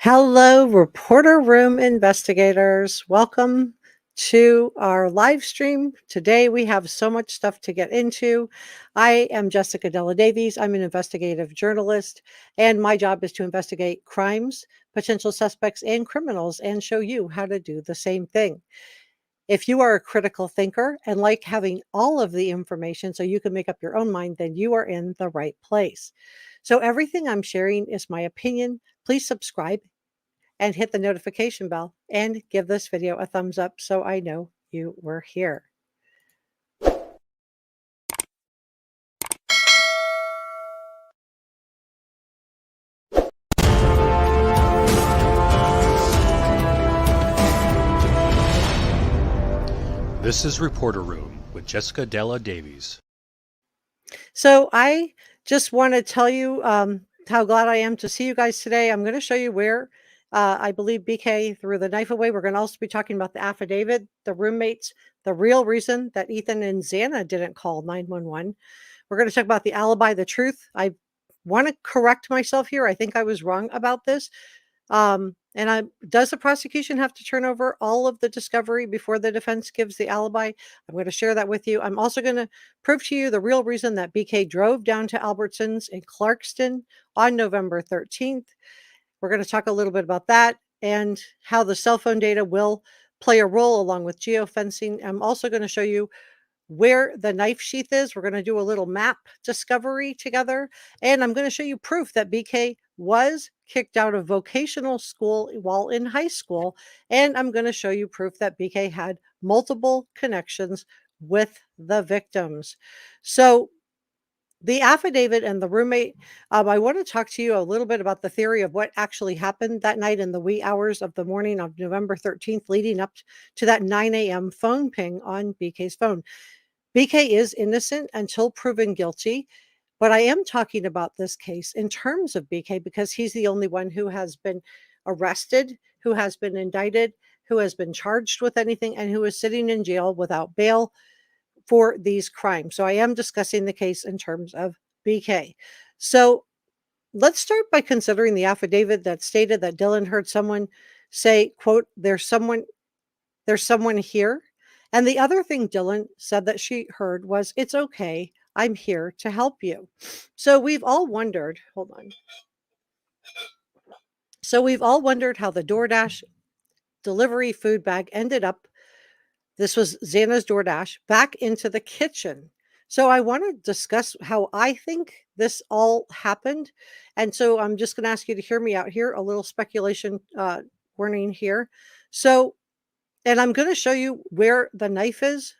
Hello, reporter room investigators. Welcome to our live stream. Today we have so much stuff to get into. I am Jessica Davies. I'm an investigative journalist, and my job is to investigate crimes, potential suspects, and criminals and show you how to do the same thing. If you are a critical thinker and like having all of the information so you can make up your own mind, then you are in the right place. So, everything I'm sharing is my opinion. Please subscribe and hit the notification bell and give this video a thumbs up so I know you were here. This is Reporter Room with Jessica Davies. So I just want to tell you how glad I am to see you guys today. I'm going to show you where I believe BK threw the knife away. We're going to also be talking about the affidavit, the roommates, the real reason that Ethan and Xana didn't call 911. We're going to talk about the alibi, the truth. I want to correct myself here. I think I was wrong about this. Does the prosecution have to turn over all of the discovery before the defense gives the alibi? I'm going to share that with you. I'm also going to prove to you the real reason that BK drove down to Albertsons in Clarkston on November 13th. We're going to talk a little bit about that and how the cell phone data will play a role along with geofencing. I'm also going to show you where the knife sheath is. We're going to do a little map discovery together. And I'm going to show you proof that BK was kicked out of vocational school while in high school. And I'm going to show you proof that BK had multiple connections with the victims. So the affidavit and the roommate, I want to talk to you a little bit about the theory of what actually happened that night in the wee hours of the morning of November 13th, leading up to that 9 a.m. phone ping on BK's phone. BK is innocent until proven guilty, but I am talking about this case in terms of BK because he's the only one who has been arrested, who has been indicted, who has been charged with anything, and who is sitting in jail without bail for these crimes. So I am discussing the case in terms of BK. So let's start by considering the affidavit that stated that Dylan heard someone say, quote, there's someone here. And the other thing Dylan said that she heard was, it's okay, I'm here to help you. So we've all wondered, hold on. So we've all wondered how the DoorDash delivery food bag ended up, this was Xana's DoorDash, back into the kitchen. So I want to discuss how I think this all happened. And so I'm just going to ask you to hear me out here, a little speculation warning here. So and I'm going to show you where the knife is.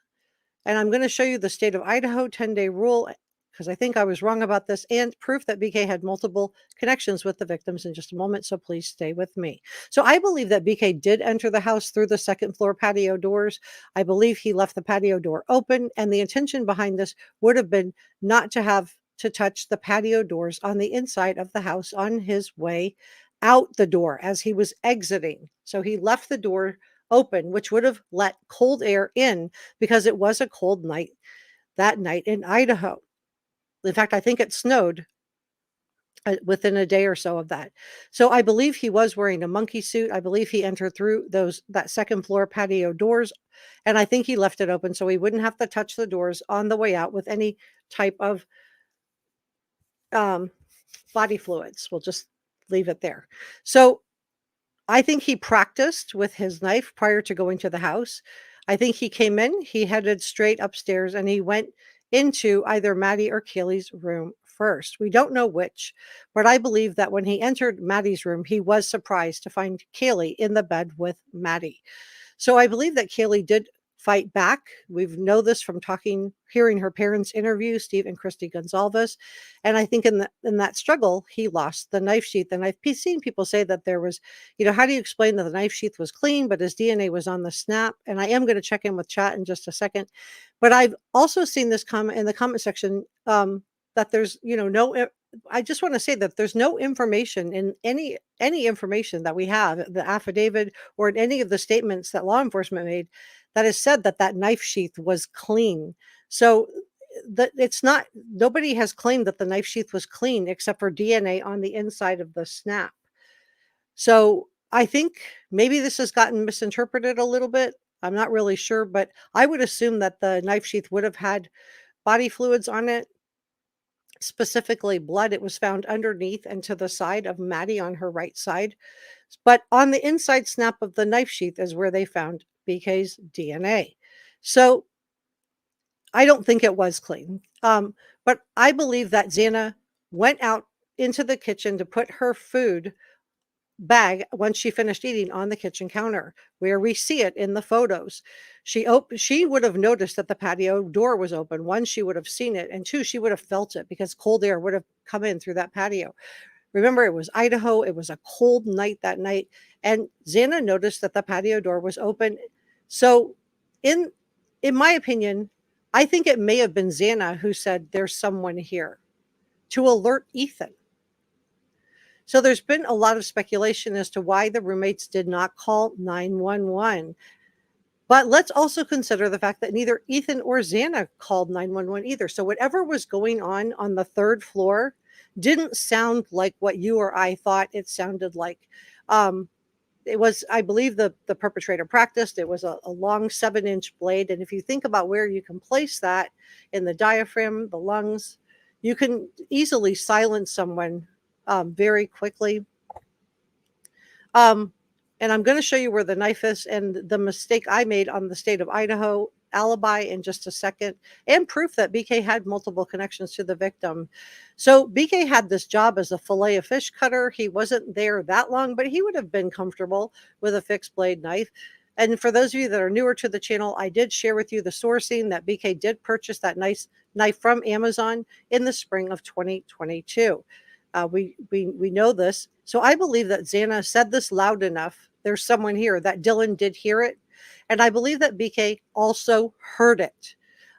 And I'm going to show you the state of Idaho 10-day rule, because I think I was wrong about this, and proof that BK had multiple connections with the victims in just a moment. So please stay with me. So I believe that BK did enter the house through the second floor patio doors. I believe he left the patio door open. And the intention behind this would have been not to have to touch the patio doors on the inside of the house on his way out the door as he was exiting. So he left the door open, which would have let cold air in because it was a cold night that night in Idaho. In fact, I think it snowed within a day or so of that. So I believe he was wearing a monkey suit. I believe he entered through that second floor patio doors, and I think he left it open so he wouldn't have to touch the doors on the way out with any type of body fluids. We'll just leave it there. So I think he practiced with his knife prior to going to the house. I think he came in, he headed straight upstairs, and he went into either Maddie or Kaylee's room first. We don't know which, but I believe that when he entered Maddie's room, he was surprised to find Kaylee in the bed with Maddie. So I believe that Kaylee did fight back. We know this from hearing her parents' interview, Steve and Christy Goncalves. And I think in that struggle, he lost the knife sheath. And I've seen people say that there was, how do you explain that the knife sheath was clean, but his DNA was on the snap? And I am going to check in with chat in just a second. But I've also seen this comment in the comment section that there's, I just want to say that there's no information in any information that we have, the affidavit or in any of the statements that law enforcement made, that has said that knife sheath was clean. So that it's not, nobody has claimed that the knife sheath was clean except for DNA on the inside of the snap. So I think maybe this has gotten misinterpreted a little bit. I'm not really sure, but I would assume that the knife sheath would have had body fluids on it, specifically blood. It was found underneath and to the side of Maddie on her right side. But on the inside snap of the knife sheath is where they found BK's DNA. So I don't think it was clean. But I believe that Xana went out into the kitchen to put her food bag once she finished eating on the kitchen counter, where we see it in the photos. She would have noticed that the patio door was open. One, she would have seen it, and two, she would have felt it because cold air would have come in through that patio. Remember, it was Idaho. It was a cold night that night, and Xana noticed that the patio door was open. So, in in my opinion, I think it may have been Xana who said, "There's someone here," to alert Ethan. So there's been a lot of speculation as to why the roommates did not call 911. But let's also consider the fact that neither Ethan or Xana called 911 either. So whatever was going on the third floor didn't sound like what you or I thought it sounded like. Um, it was, I believe, the perpetrator practiced. It was a long 7-inch blade. And if you think about where you can place that in the diaphragm, the lungs, you can easily silence someone very quickly. Um, and I'm going to show you where the knife is and the mistake I made on the state of Idaho alibi in just a second, and proof that BK had multiple connections to the victim. So BK had this job as a fillet of fish cutter. He wasn't there that long, but he would have been comfortable with a fixed blade knife. And for those of you that are newer to the channel, I did share with you the sourcing that BK did purchase that nice knife from Amazon in the spring of 2022. We know this. So I believe that Xana said this loud enough. There's someone here, that Dylan did hear it. And I believe that BK also heard it.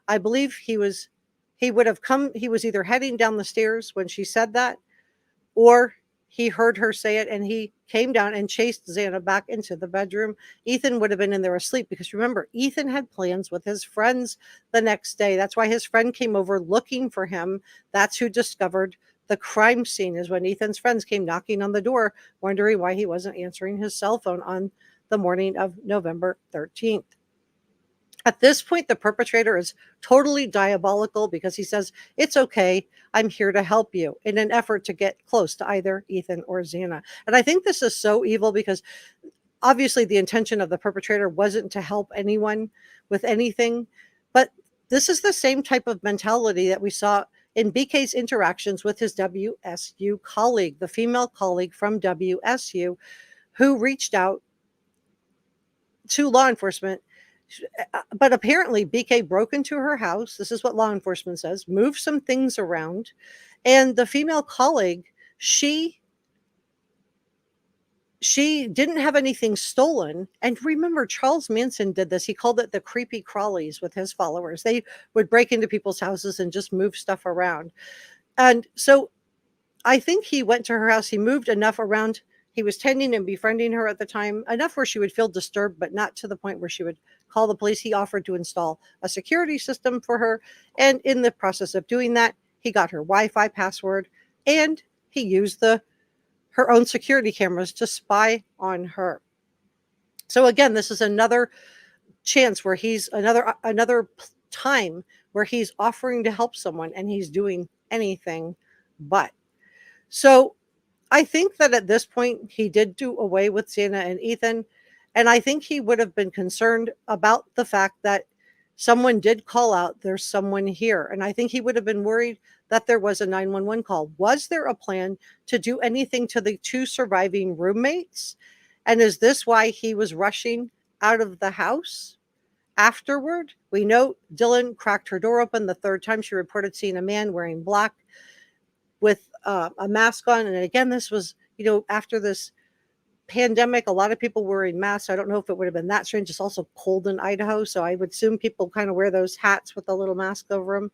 I believe he was either heading down the stairs when she said that, or he heard her say it and he came down and chased Xana back into the bedroom. Ethan would have been in there asleep because remember, Ethan had plans with his friends the next day. That's why his friend came over looking for him. That's who discovered the crime scene, is when Ethan's friends came knocking on the door, wondering why he wasn't answering his cell phone on the morning of November 13th. At this point, the perpetrator is totally diabolical because he says, "It's okay, I'm here to help you," in an effort to get close to either Ethan or Xana. And I think this is so evil because obviously the intention of the perpetrator wasn't to help anyone with anything, but this is the same type of mentality that we saw in BK's interactions with his WSU colleague, the female colleague from WSU, who reached out to law enforcement. But apparently BK broke into her house. This is what law enforcement says, moved some things around. And the female colleague, she didn't have anything stolen. And remember, Charles Manson did this. He called it the creepy crawlies with his followers. They would break into people's houses and just move stuff around. And so I think he went to her house. He moved enough around. He was tending and befriending her at the time, enough where she would feel disturbed, but not to the point where she would call the police. He offered to install a security system for her. And in the process of doing that, he got her Wi-Fi password and he used her own security cameras to spy on her. So again, this is another chance where he's another time where he's offering to help someone and he's doing anything but. So I think that at this point he did do away with Xana and Ethan, and I think he would have been concerned about the fact that someone did call out, "There's someone here," and I think he would have been worried that there was a 911 call. Was there a plan to do anything to the two surviving roommates? And is this why he was rushing out of the house afterward? We know Dylan cracked her door open the third time. She reported seeing a man wearing black with a mask on. And again, this was, after this pandemic, a lot of people wearing masks. I don't know if it would have been that strange. It's also cold in Idaho. So I would assume people kind of wear those hats with a little mask over them.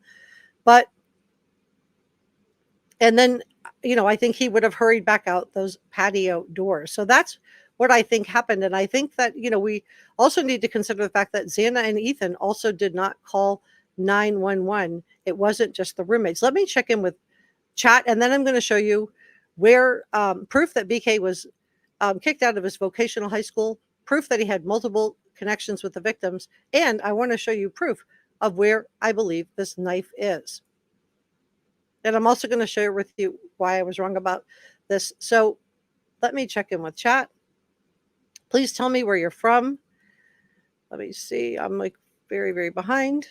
And then, I think he would have hurried back out those patio doors. So that's what I think happened. And I think that, we also need to consider the fact that Xana and Ethan also did not call 911. It wasn't just the roommates. Let me check in with chat, and then I'm going to show you where proof that BK was kicked out of his vocational high school, proof that he had multiple connections with the victims, and I want to show you proof of where I believe this knife is. And I'm also going to share with you why I was wrong about this. So let me check in with chat. Please tell me where you're from. Let me see. I'm like very, very behind.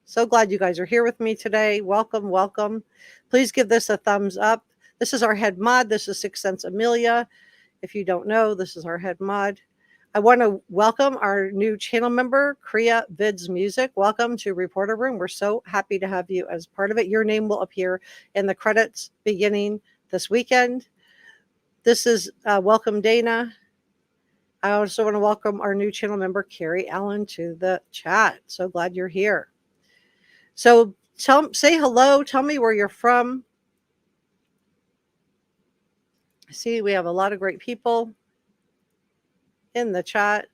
So glad you guys are here with me today. Welcome, welcome. Please give this a thumbs up. This is our head mod. This is Sixth Sense Amelia. If you don't know, this is our head mod. I want to welcome our new channel member, Kriya Vids Music. Welcome to Reporter Room. We're so happy to have you as part of it. Your name will appear in the credits beginning this weekend. This is welcome, Dana. I also want to welcome our new channel member, Carrie Allen, to the chat. So glad you're here. So say hello. Tell me where you're from. See, we have a lot of great people in the chat.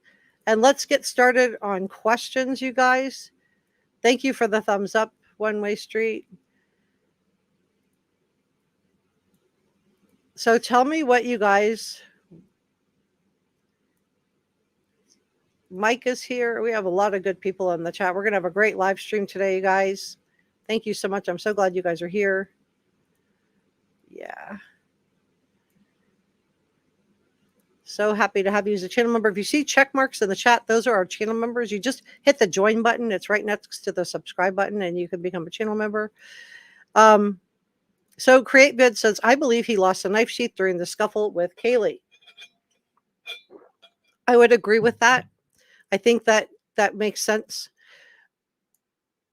And let's get started on questions, you guys. Thank you for the thumbs up, One Way Street. So tell me what you guys... Mike is here. We have a lot of good people in the chat. We're going to have a great live stream today, you guys. Thank you so much. I'm so glad you guys are here. Yeah. So happy to have you as a channel member. If you see check marks in the chat, those are our channel members. You just hit the join button. It's right next to the subscribe button, and you can become a channel member. So Create Vid says, I believe he lost a knife sheath during the scuffle with Kaylee. I would agree with that. I think that makes sense.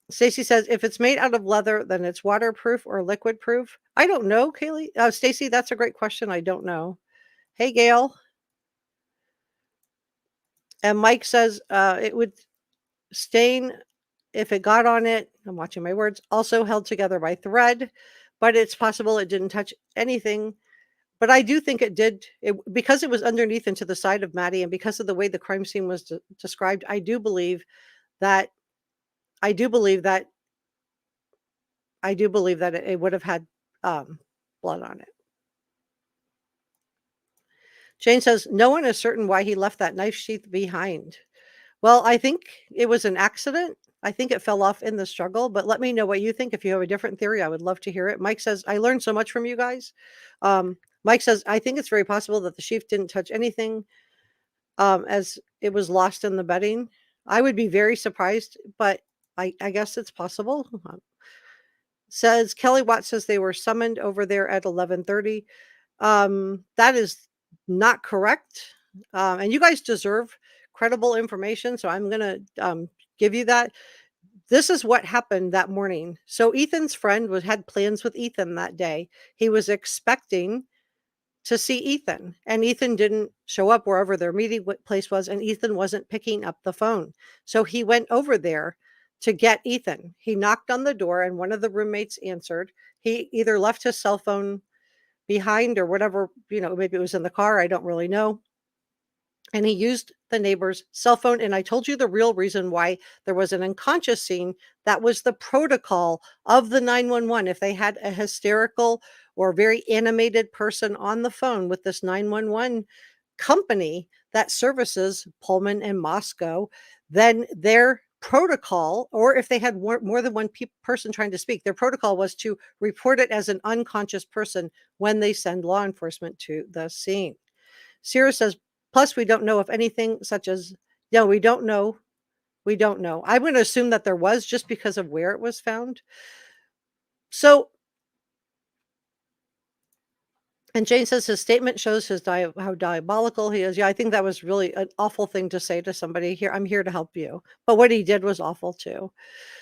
Stacy says, if it's made out of leather, then it's waterproof or liquid proof. I don't know, Kaylee. Stacy, that's a great question. I don't know. Hey, Gail. And Mike says it would stain if it got on it. I'm watching my words. Also held together by thread, but it's possible it didn't touch anything. But I do think it did, because it was underneath and to the side of Maddie, and because of the way the crime scene was described. I do believe that it would have had blood on it. Jane says, no one is certain why he left that knife sheath behind. Well, I think it was an accident. I think it fell off in the struggle, but let me know what you think. If you have a different theory, I would love to hear it. Mike says, I learned so much from you guys. Mike says, I think it's very possible that the sheath didn't touch anything as it was lost in the bedding. I would be very surprised, but I guess it's possible. Says Kelly Watts says they were summoned over there at 11:30. That is not correct. And you guys deserve credible information, so I'm going to give you that. This is what happened that morning. So Ethan's friend had plans with Ethan that day. He was expecting to see Ethan, and Ethan didn't show up wherever their meeting place was, and Ethan wasn't picking up the phone. So he went over there to get Ethan. He knocked on the door, and one of the roommates answered. He either left his cell phone behind or whatever, maybe it was in the car. I don't really know. And he used the neighbor's cell phone. And I told you the real reason why there was an unconscious scene. That was the protocol of the 911. If they had a hysterical or very animated person on the phone with this 911 company that services Pullman and Moscow, then their protocol, or if they had more than one person trying to speak, their protocol was to report it as an unconscious person when they send law enforcement to the scene. Sierra says, plus we don't know if anything such as, we don't know. I'm going to assume that there was, just because of where it was found. So, and Jane says his statement shows how diabolical he is. Yeah, I think that was really an awful thing to say to somebody. Here, I'm here to help you. But what he did was awful too.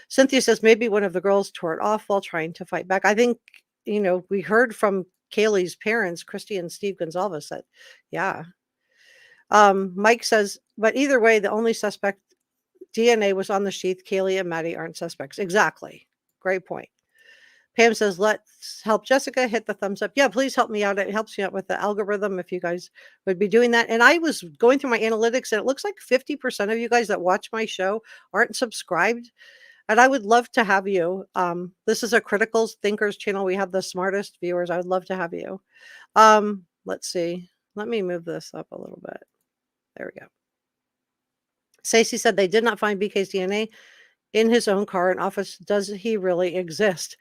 Cynthia says maybe one of the girls tore it off while trying to fight back. I think, we heard from Kaylee's parents, Christy and Steve Goncalves, that, yeah. Mike says, but either way, the only suspect DNA was on the sheath. Kaylee and Maddie aren't suspects. Exactly. Great point. Pam says, let's help Jessica. Hit the thumbs up. Yeah, please help me out. It helps me out with the algorithm if you guys would be doing that. And I was going through my analytics, and it looks like 50% of you guys that watch my show aren't subscribed. And I would love to have you. This is a critical thinkers channel. We have the smartest viewers. I would love to have you. Let's see. Let me move this up a little bit. There we go. Stacey said they did not find BK's DNA in his own car and office. Does he really exist?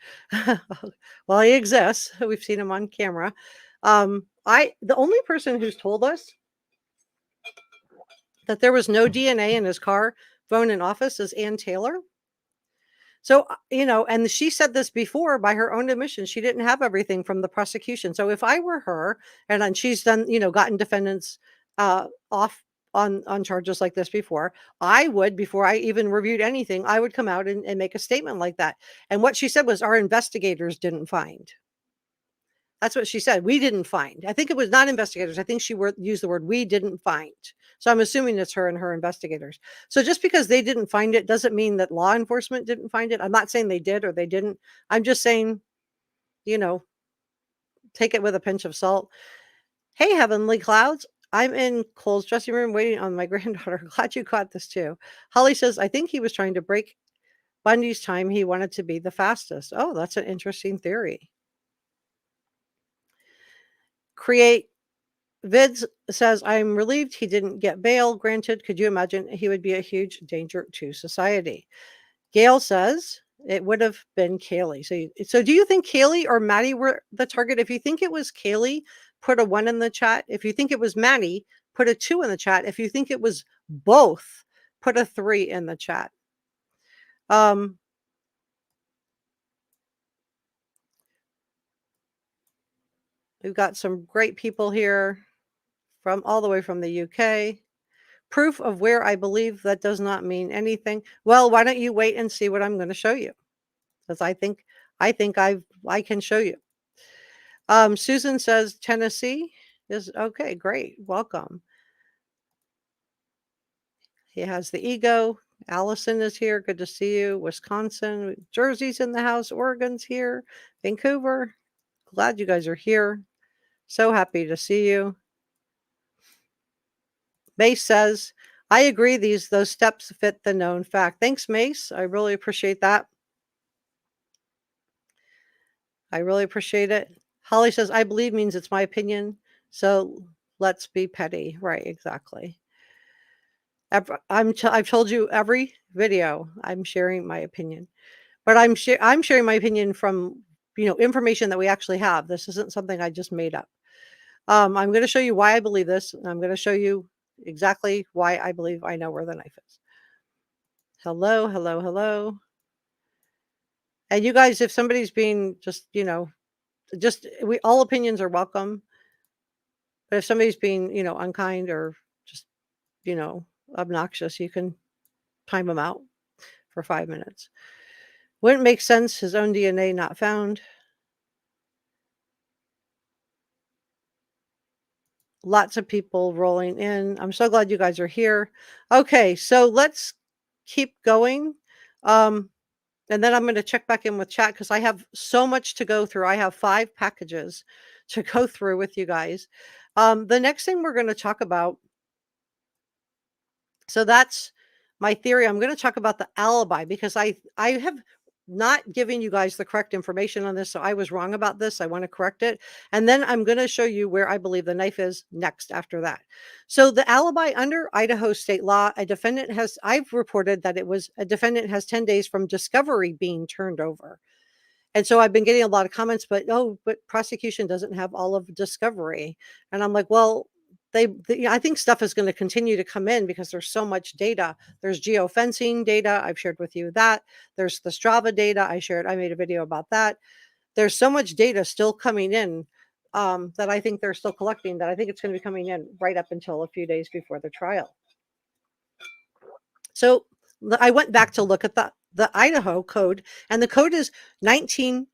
Well, he exists. We've seen him on camera. The only person who's told us that there was no DNA in his car, phone, and office is Ann Taylor. So, and she said this before by her own admission. She didn't have everything from the prosecution. So if I were her, and she's done, gotten defendants off on charges like this before, I would, before I even reviewed anything, I would come out and make a statement like that. And what she said was our investigators didn't find. That's what she said. We didn't find. I think it was not investigators. I think she used the word we didn't find. So I'm assuming it's her and her investigators. So just because they didn't find it doesn't mean that law enforcement didn't find it. I'm not saying they did or they didn't. I'm just saying, take it with a pinch of salt. Hey, Heavenly Clouds. I'm in Cole's dressing room waiting on my granddaughter. Glad you caught this too. Holly says, I think he was trying to break Bundy's time. He wanted to be the fastest. Oh, that's an interesting theory. Create Vids says, I'm relieved he didn't get bail granted. Could you imagine? He would be a huge danger to society. Gail says it would have been Kaylee. So do you think Kaylee or Maddie were the target? If you think it was Kaylee, put a 1 in the chat. If you think it was Maddie, put a 2 in the chat. If you think it was both, put a 3 in the chat. We've got some great people here from all the way from the UK. Proof of where I believe that does not mean anything. Well, why don't you wait and see what I'm going to show you? Because I think I can show you. Susan says Tennessee is okay. Great. Welcome. He has the ego. Allison is here. Good to see you. Wisconsin. Jersey's in the house. Oregon's here. Vancouver. Glad you guys are here. So happy to see you. Mace says, I agree. Those steps fit the known fact. Thanks, Mace. I really appreciate that. I really appreciate it. Holly says, I believe means it's my opinion. So let's be petty. Right, exactly. I've told you every video I'm sharing my opinion, but I'm sharing my opinion from, information that we actually have. This isn't something I just made up. I'm going to show you why I believe this. And I'm going to show you exactly why I believe I know where the knife is. Hello, hello, hello. And you guys, if somebody's being all opinions are welcome. But if somebody's being, unkind or just, obnoxious, you can time them out for 5 minutes. Wouldn't make sense. His own DNA not found. Lots of people rolling in. I'm so glad you guys are here. Okay, so let's keep going. And then I'm going to check back in with chat because I have so much to go through. I have 5 packages to go through with you guys. The next thing we're going to talk about, so that's my theory. I'm going to talk about the alibi because I have not giving you guys the correct information on this. So I was wrong about this. I want to correct it. And then I'm going to show you where I believe the knife is next after that. So the alibi under Idaho state law, I've reported that a defendant has 10 days from discovery being turned over. And so I've been getting a lot of comments, but prosecution doesn't have all of discovery. And I'm like, well, I think stuff is going to continue to come in because there's so much data. There's geofencing data. I've shared with you that. There's the Strava data I made a video about that. There's so much data still coming in that I think they're still collecting that I think it's going to be coming in right up until a few days before the trial. So I went back to look at the Idaho code, and the code is 19-519.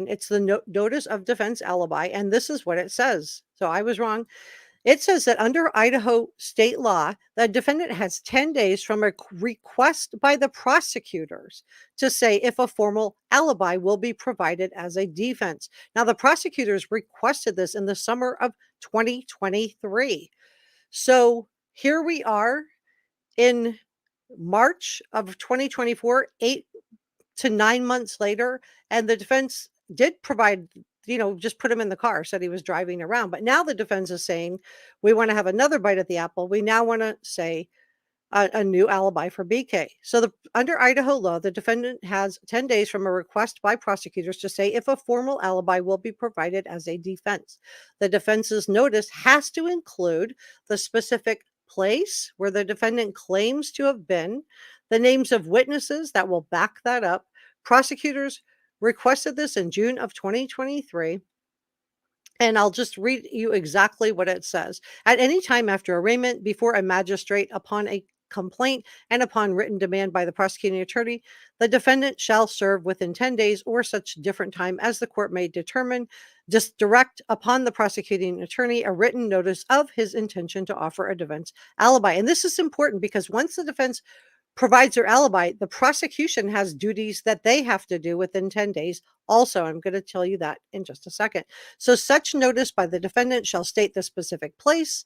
It's the notice of defense alibi, and this is what it says. So I was wrong. It says that under Idaho state law, the defendant has 10 days from a request by the prosecutors to say if a formal alibi will be provided as a defense. Now, the prosecutors requested this in the summer of 2023. So here we are in March of 2024, 8 to 9 months later, and the defense did provide just put him in the car, said he was driving around. But now the defense is saying, we want to have another bite at the apple. We now want to say a new alibi for BK. So under Idaho law, the defendant has 10 days from a request by prosecutors to say if a formal alibi will be provided as a defense. The defense's notice has to include the specific place where the defendant claims to have been, the names of witnesses that will back that up. Prosecutors requested this in June of 2023. And I'll just read you exactly what it says. At any time after arraignment, before a magistrate, upon a complaint, and upon written demand by the prosecuting attorney, the defendant shall serve within 10 days or such different time as the court may determine, just direct upon the prosecuting attorney a written notice of his intention to offer a defense alibi. And this is important because once the defense provides their alibi, the prosecution has duties that they have to do within 10 days. Also, I'm going to tell you that in just a second. So such notice by the defendant shall state the specific place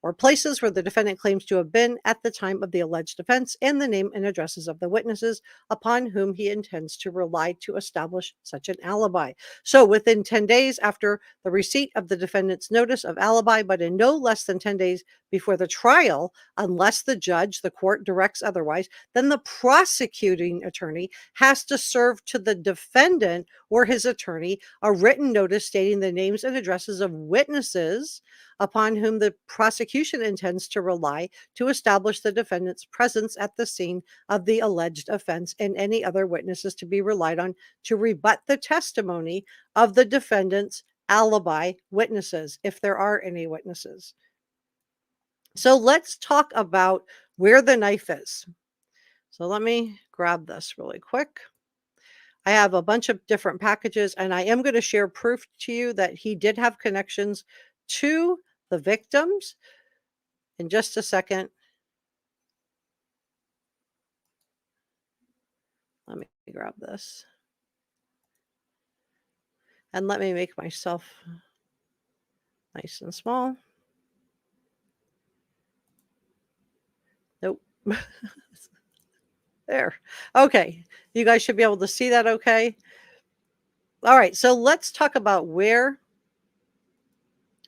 or places where the defendant claims to have been at the time of the alleged offense and the name and addresses of the witnesses upon whom he intends to rely to establish such an alibi. So within 10 days after the receipt of the defendant's notice of alibi, but in no less than 10 days before the trial, unless the judge, the court directs otherwise, then the prosecuting attorney has to serve to the defendant or his attorney a written notice stating the names and addresses of witnesses upon whom the prosecution intends to rely to establish the defendant's presence at the scene of the alleged offense and any other witnesses to be relied on to rebut the testimony of the defendant's alibi witnesses, if there are any witnesses. So let's talk about where the knife is. So let me grab this really quick. I have a bunch of different packages, and I am going to share proof to you that he did have connections to the victims in just a second. Let me grab this. And let me make myself nice and small. Nope. There. Okay. You guys should be able to see that okay. All right. So let's talk about where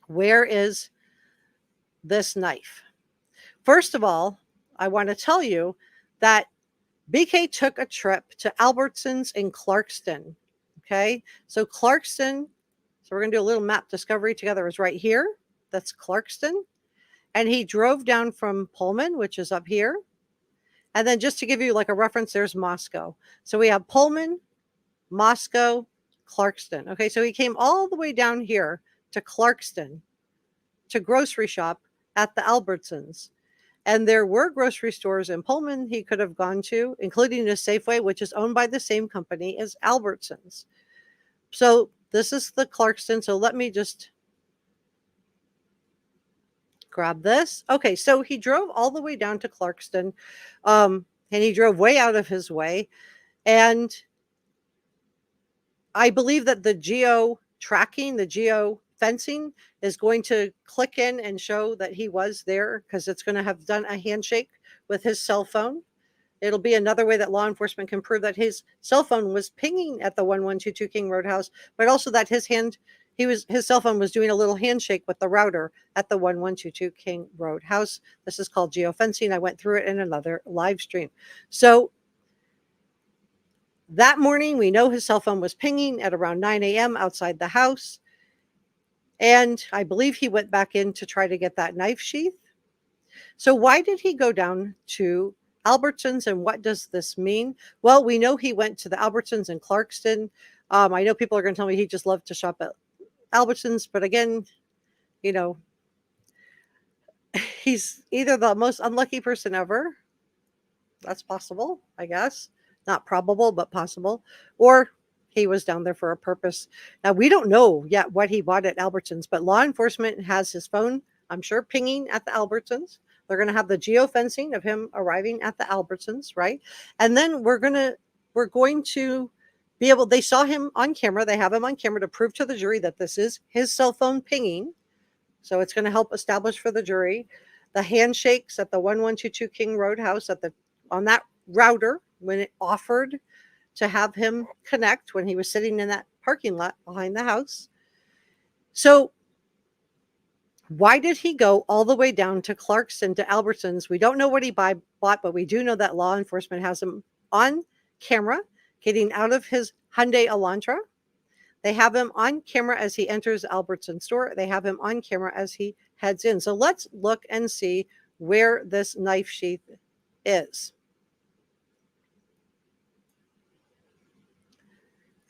is this knife. First of all, I want to tell you that BK took a trip to Albertsons in Clarkston. Okay. So Clarkston, so we're going to do a little map discovery together, is right here. That's Clarkston. And he drove down from Pullman, which is up here. And then just to give you like a reference, there's Moscow. So we have Pullman, Moscow, Clarkston. Okay, so he came all the way down here to Clarkston to grocery shop at the Albertsons. And there were grocery stores in Pullman he could have gone to, including a Safeway, which is owned by the same company as Albertsons. So this is the Clarkston. So let me just grab this. Okay, so he drove all the way down to Clarkston, and he drove way out of his way. And I believe that the geo tracking, the geo fencing is going to click in and show that he was there because it's going to have done a handshake with his cell phone. It'll be another way that law enforcement can prove that his cell phone was pinging at the 1122 King Roadhouse, but also that his cell phone was doing a little handshake with the router at the 1122 King Roadhouse. This is called geofencing. I went through it in another live stream. So that morning, we know his cell phone was pinging at around 9 a.m. outside the house. And I believe he went back in to try to get that knife sheath. So why did he go down to Albertsons, and what does this mean? Well, we know he went to the Albertsons in Clarkston. I know people are going to tell me he just loved to shop at Albertsons, but again, he's either the most unlucky person ever. That's possible, I guess. Not probable, but possible. Or he was down there for a purpose. Now, we don't know yet what he bought at Albertsons, but law enforcement has his phone, I'm sure, pinging at the Albertsons. They're going to have the geofencing of him arriving at the Albertsons, right? And then we're going to be able, they saw him on camera. They have him on camera to prove to the jury that this is his cell phone pinging. So it's going to help establish for the jury the handshakes at the 1122 King Roadhouse on that router when it offered to have him connect when he was sitting in that parking lot behind the house. So why did he go all the way down to Clarkston to Albertsons? We don't know what he bought, but we do know that law enforcement has him on camera getting out of his Hyundai Elantra. They have him on camera as he enters the Albertson store. They have him on camera as he heads in. So let's look and see where this knife sheath is.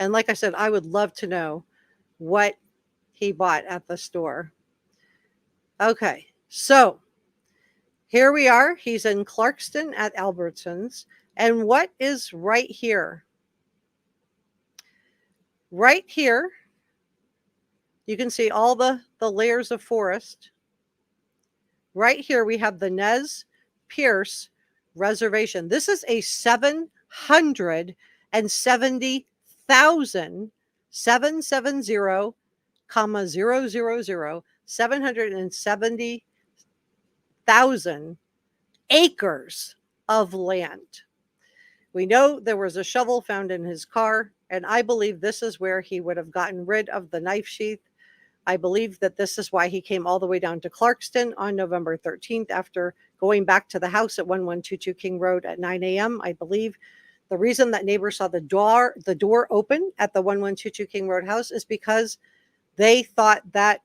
And like I said, I would love to know what he bought at the store. Okay, so here we are. He's in Clarkston at Albertsons. And what is right here? Right here, you can see all the layers of forest. Right here, we have the Nez Perce Reservation. This is a 770,000, 770, 770,000 acres of land. We know there was a shovel found in his car, and I believe this is where he would have gotten rid of the knife sheath. I believe that this is why he came all the way down to Clarkston on November 13th after going back to the house at 1122 King Road at 9 a.m. I believe the reason that neighbors saw the door open at the 1122 King Road house is because they thought that,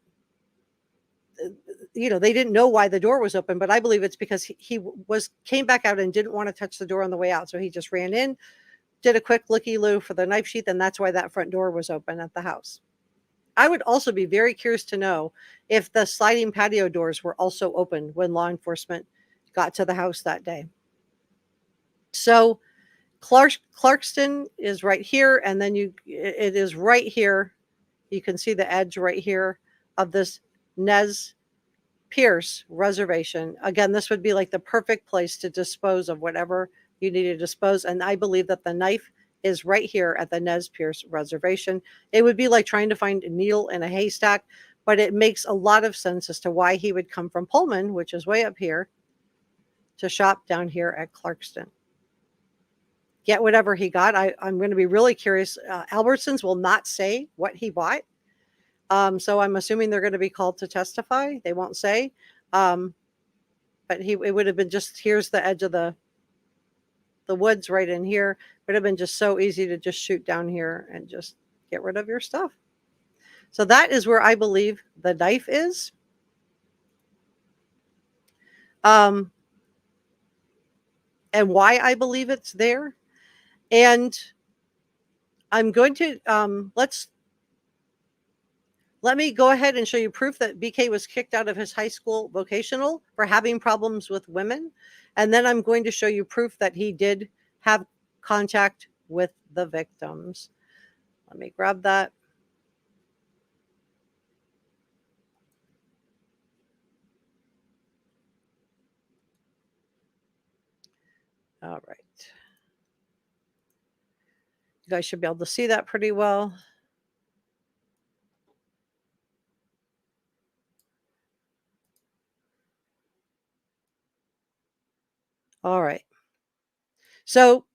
they didn't know why the door was open, but I believe it's because he came back out and didn't want to touch the door on the way out. So he just ran in, did a quick looky-loo for the knife sheath, and that's why that front door was open at the house. I would also be very curious to know if the sliding patio doors were also open when law enforcement got to the house that day. So Clarkston is right here, and then it is right here. You can see the edge right here of this Nez Perce Reservation. Again, this would be like the perfect place to dispose of whatever you need to dispose. And I believe that the knife is right here at the Nez Perce Reservation. It would be like trying to find a needle in a haystack, but it makes a lot of sense as to why he would come from Pullman, which is way up here, to shop down here at Clarkston. Get whatever he got. I'm going to be really curious. Albertsons will not say what he bought. So I'm assuming they're going to be called to testify. They won't say. But it would have been just, here's the edge of the woods right in here. It would have been just so easy to just shoot down here and just get rid of your stuff. So that is where I believe the knife is. And why I believe it's there. And I'm going to, let me go ahead and show you proof that BK was kicked out of his high school vocational for having problems with women. And then I'm going to show you proof that he did have contact with the victims. Let me grab that. All right. You guys should be able to see that pretty well. All right. So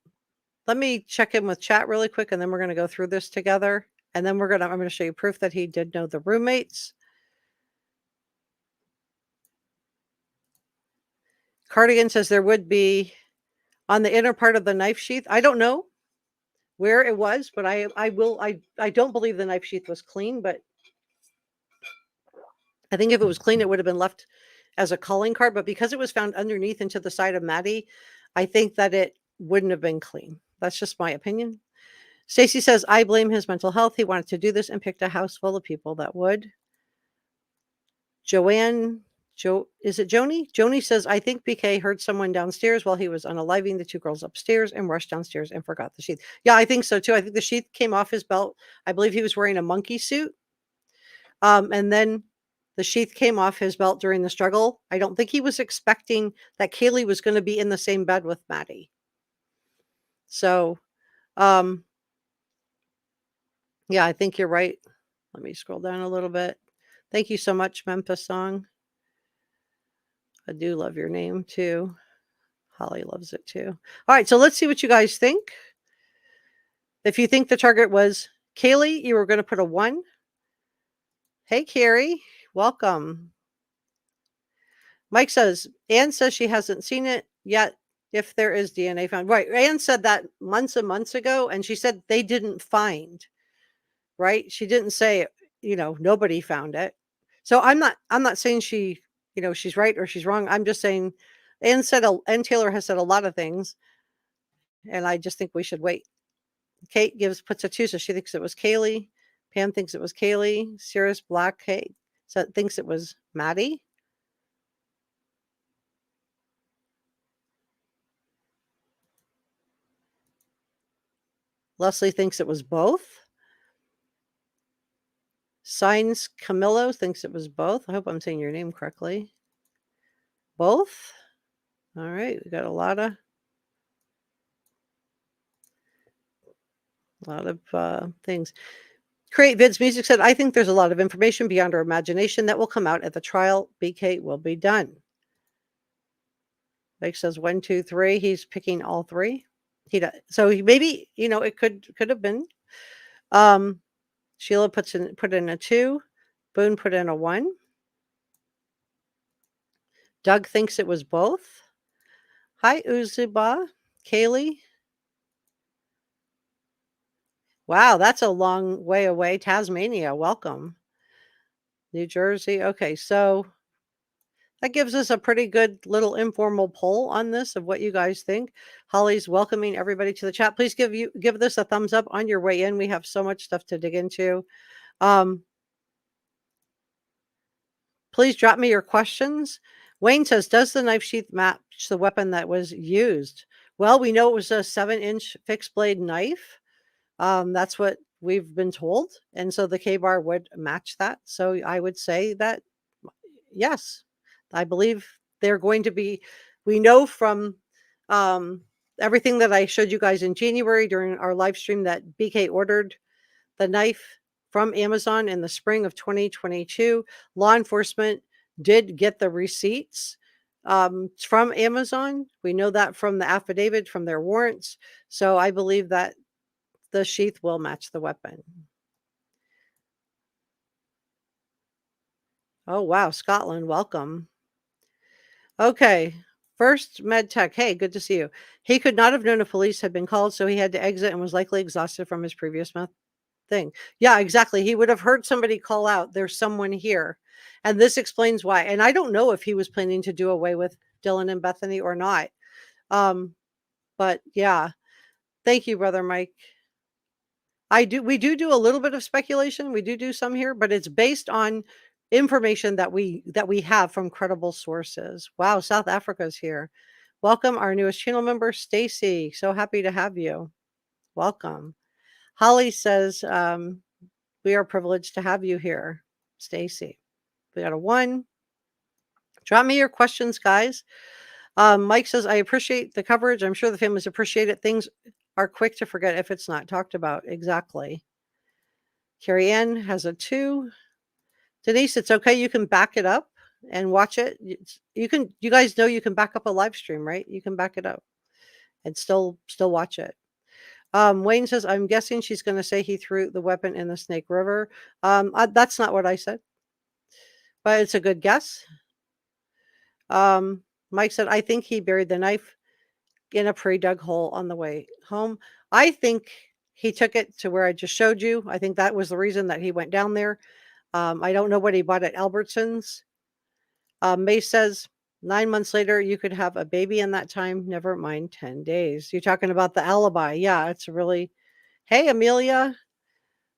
let me check in with chat really quick, and then we're going to go through this together. And then I'm going to show you proof that he did know the roommates. Cardigan says there would be on the inner part of the knife sheath. I don't know where it was, but I don't believe the knife sheath was clean, but I think if it was clean, it would have been left as a calling card. But because it was found underneath and to the side of Maddie, I think that it wouldn't have been clean. That's just my opinion. Stacy says, I blame his mental health. He wanted to do this and picked a house full of people that would. Is it Joni? Joni says, I think BK heard someone downstairs while he was unaliving the two girls upstairs and rushed downstairs and forgot the sheath. Yeah, I think so too. I think the sheath came off his belt. I believe he was wearing a monkey suit. And then the sheath came off his belt during the struggle. I don't think he was expecting that Kaylee was going to be in the same bed with Maddie. So, yeah, I think you're right. Let me scroll down a little bit. Thank you so much, Memphis Song. I do love your name too. Holly loves it too. All right, so let's see what you guys think. If you think the target was Kaylee, you were going to put a 1. Hey, Carrie. Welcome. Mike says, Anne says she hasn't seen it yet if there is DNA found. Right. Anne said that months and months ago, and she said they didn't find, right? She didn't say, nobody found it. So I'm not saying she's right or she's wrong. I'm just saying Ann Taylor has said a lot of things, and I just think we should wait. Kate puts a 2, so she thinks it was Kaylee. Pam thinks it was Kaylee. Sirius Black thinks it was Maddie. Leslie thinks it was both. Signs Camillo thinks it was both. I hope I'm saying your name correctly. Both? All right, we got a lot of things. Create Vids Music said, I think there's a lot of information beyond our imagination that will come out at the trial. BK will be done. Mike says 1, 2, 3. He's picking all 3. So maybe, it could have been. Sheila put in a 2. Boone put in a 1. Doug thinks it was both. Hi, Uzuba. Kaylee. Wow, that's a long way away. Tasmania, welcome. New Jersey. Okay, so that gives us a pretty good little informal poll on this of what you guys think. Holly's welcoming everybody to the chat. Please give this a thumbs up on your way in. We have so much stuff to dig into. Please drop me your questions. Wayne says, does the knife sheath match the weapon that was used? Well, we know it was a 7-inch fixed blade knife. That's what we've been told. And so the K-bar would match that. So I would say that, yes, I believe they're going to be, we know from everything that I showed you guys in January during our live stream that BK ordered the knife from Amazon in the spring of 2022. Law enforcement did get the receipts from Amazon. We know that from the affidavit, from their warrants. So I believe that the sheath will match the weapon. Oh, wow. Scotland, welcome. Okay. First Med Tech. Hey, good to see you. He could not have known if police had been called, so he had to exit and was likely exhausted from his previous thing. Yeah, exactly. He would have heard somebody call out, there's someone here. And this explains why. And I don't know if he was planning to do away with Dylan and Bethany or not. But yeah. Thank you, Brother Mike. We do a little bit of speculation. We do some here, but it's based on information that we have from credible sources. Wow, South Africa's here. Welcome our newest channel member, Stacy. So happy to have you. Welcome. Holly says, we are privileged to have you here, Stacy. We got a 1. Drop me your questions, guys. Mike says, I appreciate the coverage. I'm sure the families appreciate it. Things are quick to forget if it's not talked about. Exactly. Carrie Ann has a 2. Denise, it's okay. You can back it up and watch it. You guys know you can back up a live stream, right? You can back it up and still watch it. Wayne says, I'm guessing she's going to say he threw the weapon in the Snake River. That's not what I said, but it's a good guess. Mike said, I think he buried the knife in a pre-dug hole on the way home. I think he took it to where I just showed you. I think that was the reason that he went down there. I don't know what he bought at Albertsons. May says, 9 months later, you could have a baby in that time. Never mind 10 days. You're talking about the alibi. Yeah, it's really, hey, Amelia,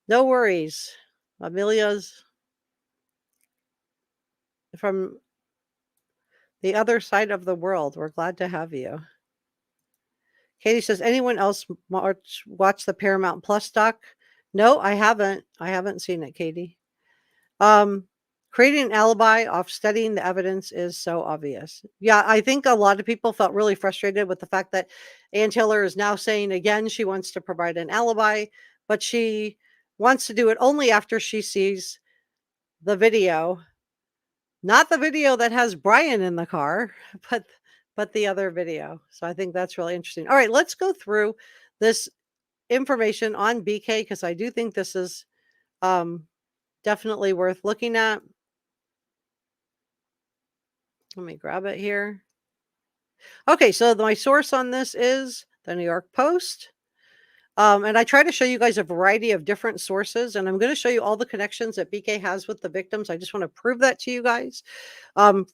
no worries. Amelia's from the other side of the world. We're glad to have you. Katie says, anyone else watch the Paramount Plus doc? No, I haven't. I haven't seen it, Katie. Creating an alibi off studying the evidence is so obvious. Yeah, I think a lot of people felt really frustrated with the fact that Ann Taylor is now saying again she wants to provide an alibi, but she wants to do it only after she sees the video, not the video that has Bryan in the car, but the other video. So I think that's really interesting. All right, let's go through this information on BK because I do think this is Definitely worth looking at. Let me grab it here. Okay, so my source on this is the New York Post. And I try to show you guys a variety of different sources, and I'm going to show you all the connections that BK has with the victims. I just want to prove that to you guys. Um,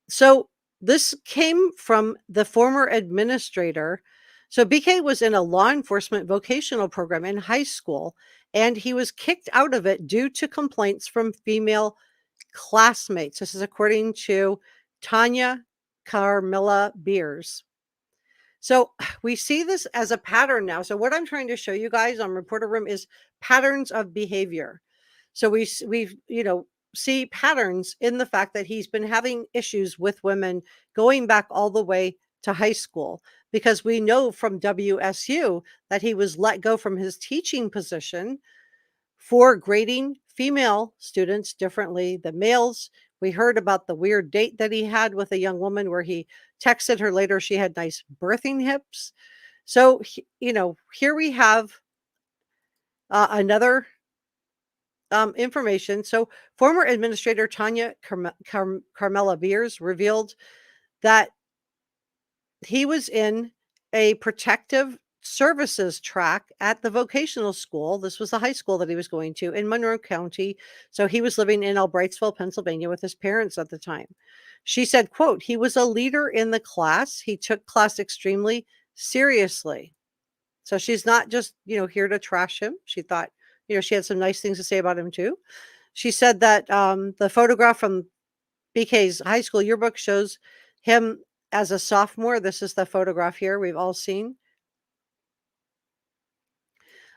so this came from the former administrator. So BK was in a law enforcement vocational program in high school, and he was kicked out of it due to complaints from female classmates. This is according to Tanya Carmilla Beers. So we see this as a pattern now. So what I'm trying to show you guys on Reporter Room is patterns of behavior. So we see patterns in the fact that he's been having issues with women going back all the way to high school, because we know from WSU that he was let go from his teaching position for grading female students differently than males. We heard about the weird date that he had with a young woman where he texted her later she had nice birthing hips. So, here we have another information. So, former administrator Tanya Carmella Beers revealed that he was in a protective services track at the vocational school. This was the high school that he was going to in Monroe County. So he was living in Albrightsville, Pennsylvania with his parents at the time. She said, quote, he was a leader in the class. He took class extremely seriously. So she's not just, here to trash him. She thought, she had some nice things to say about him too. She said that the photograph from BK's high school yearbook shows him as a sophomore. This is the photograph here we've all seen.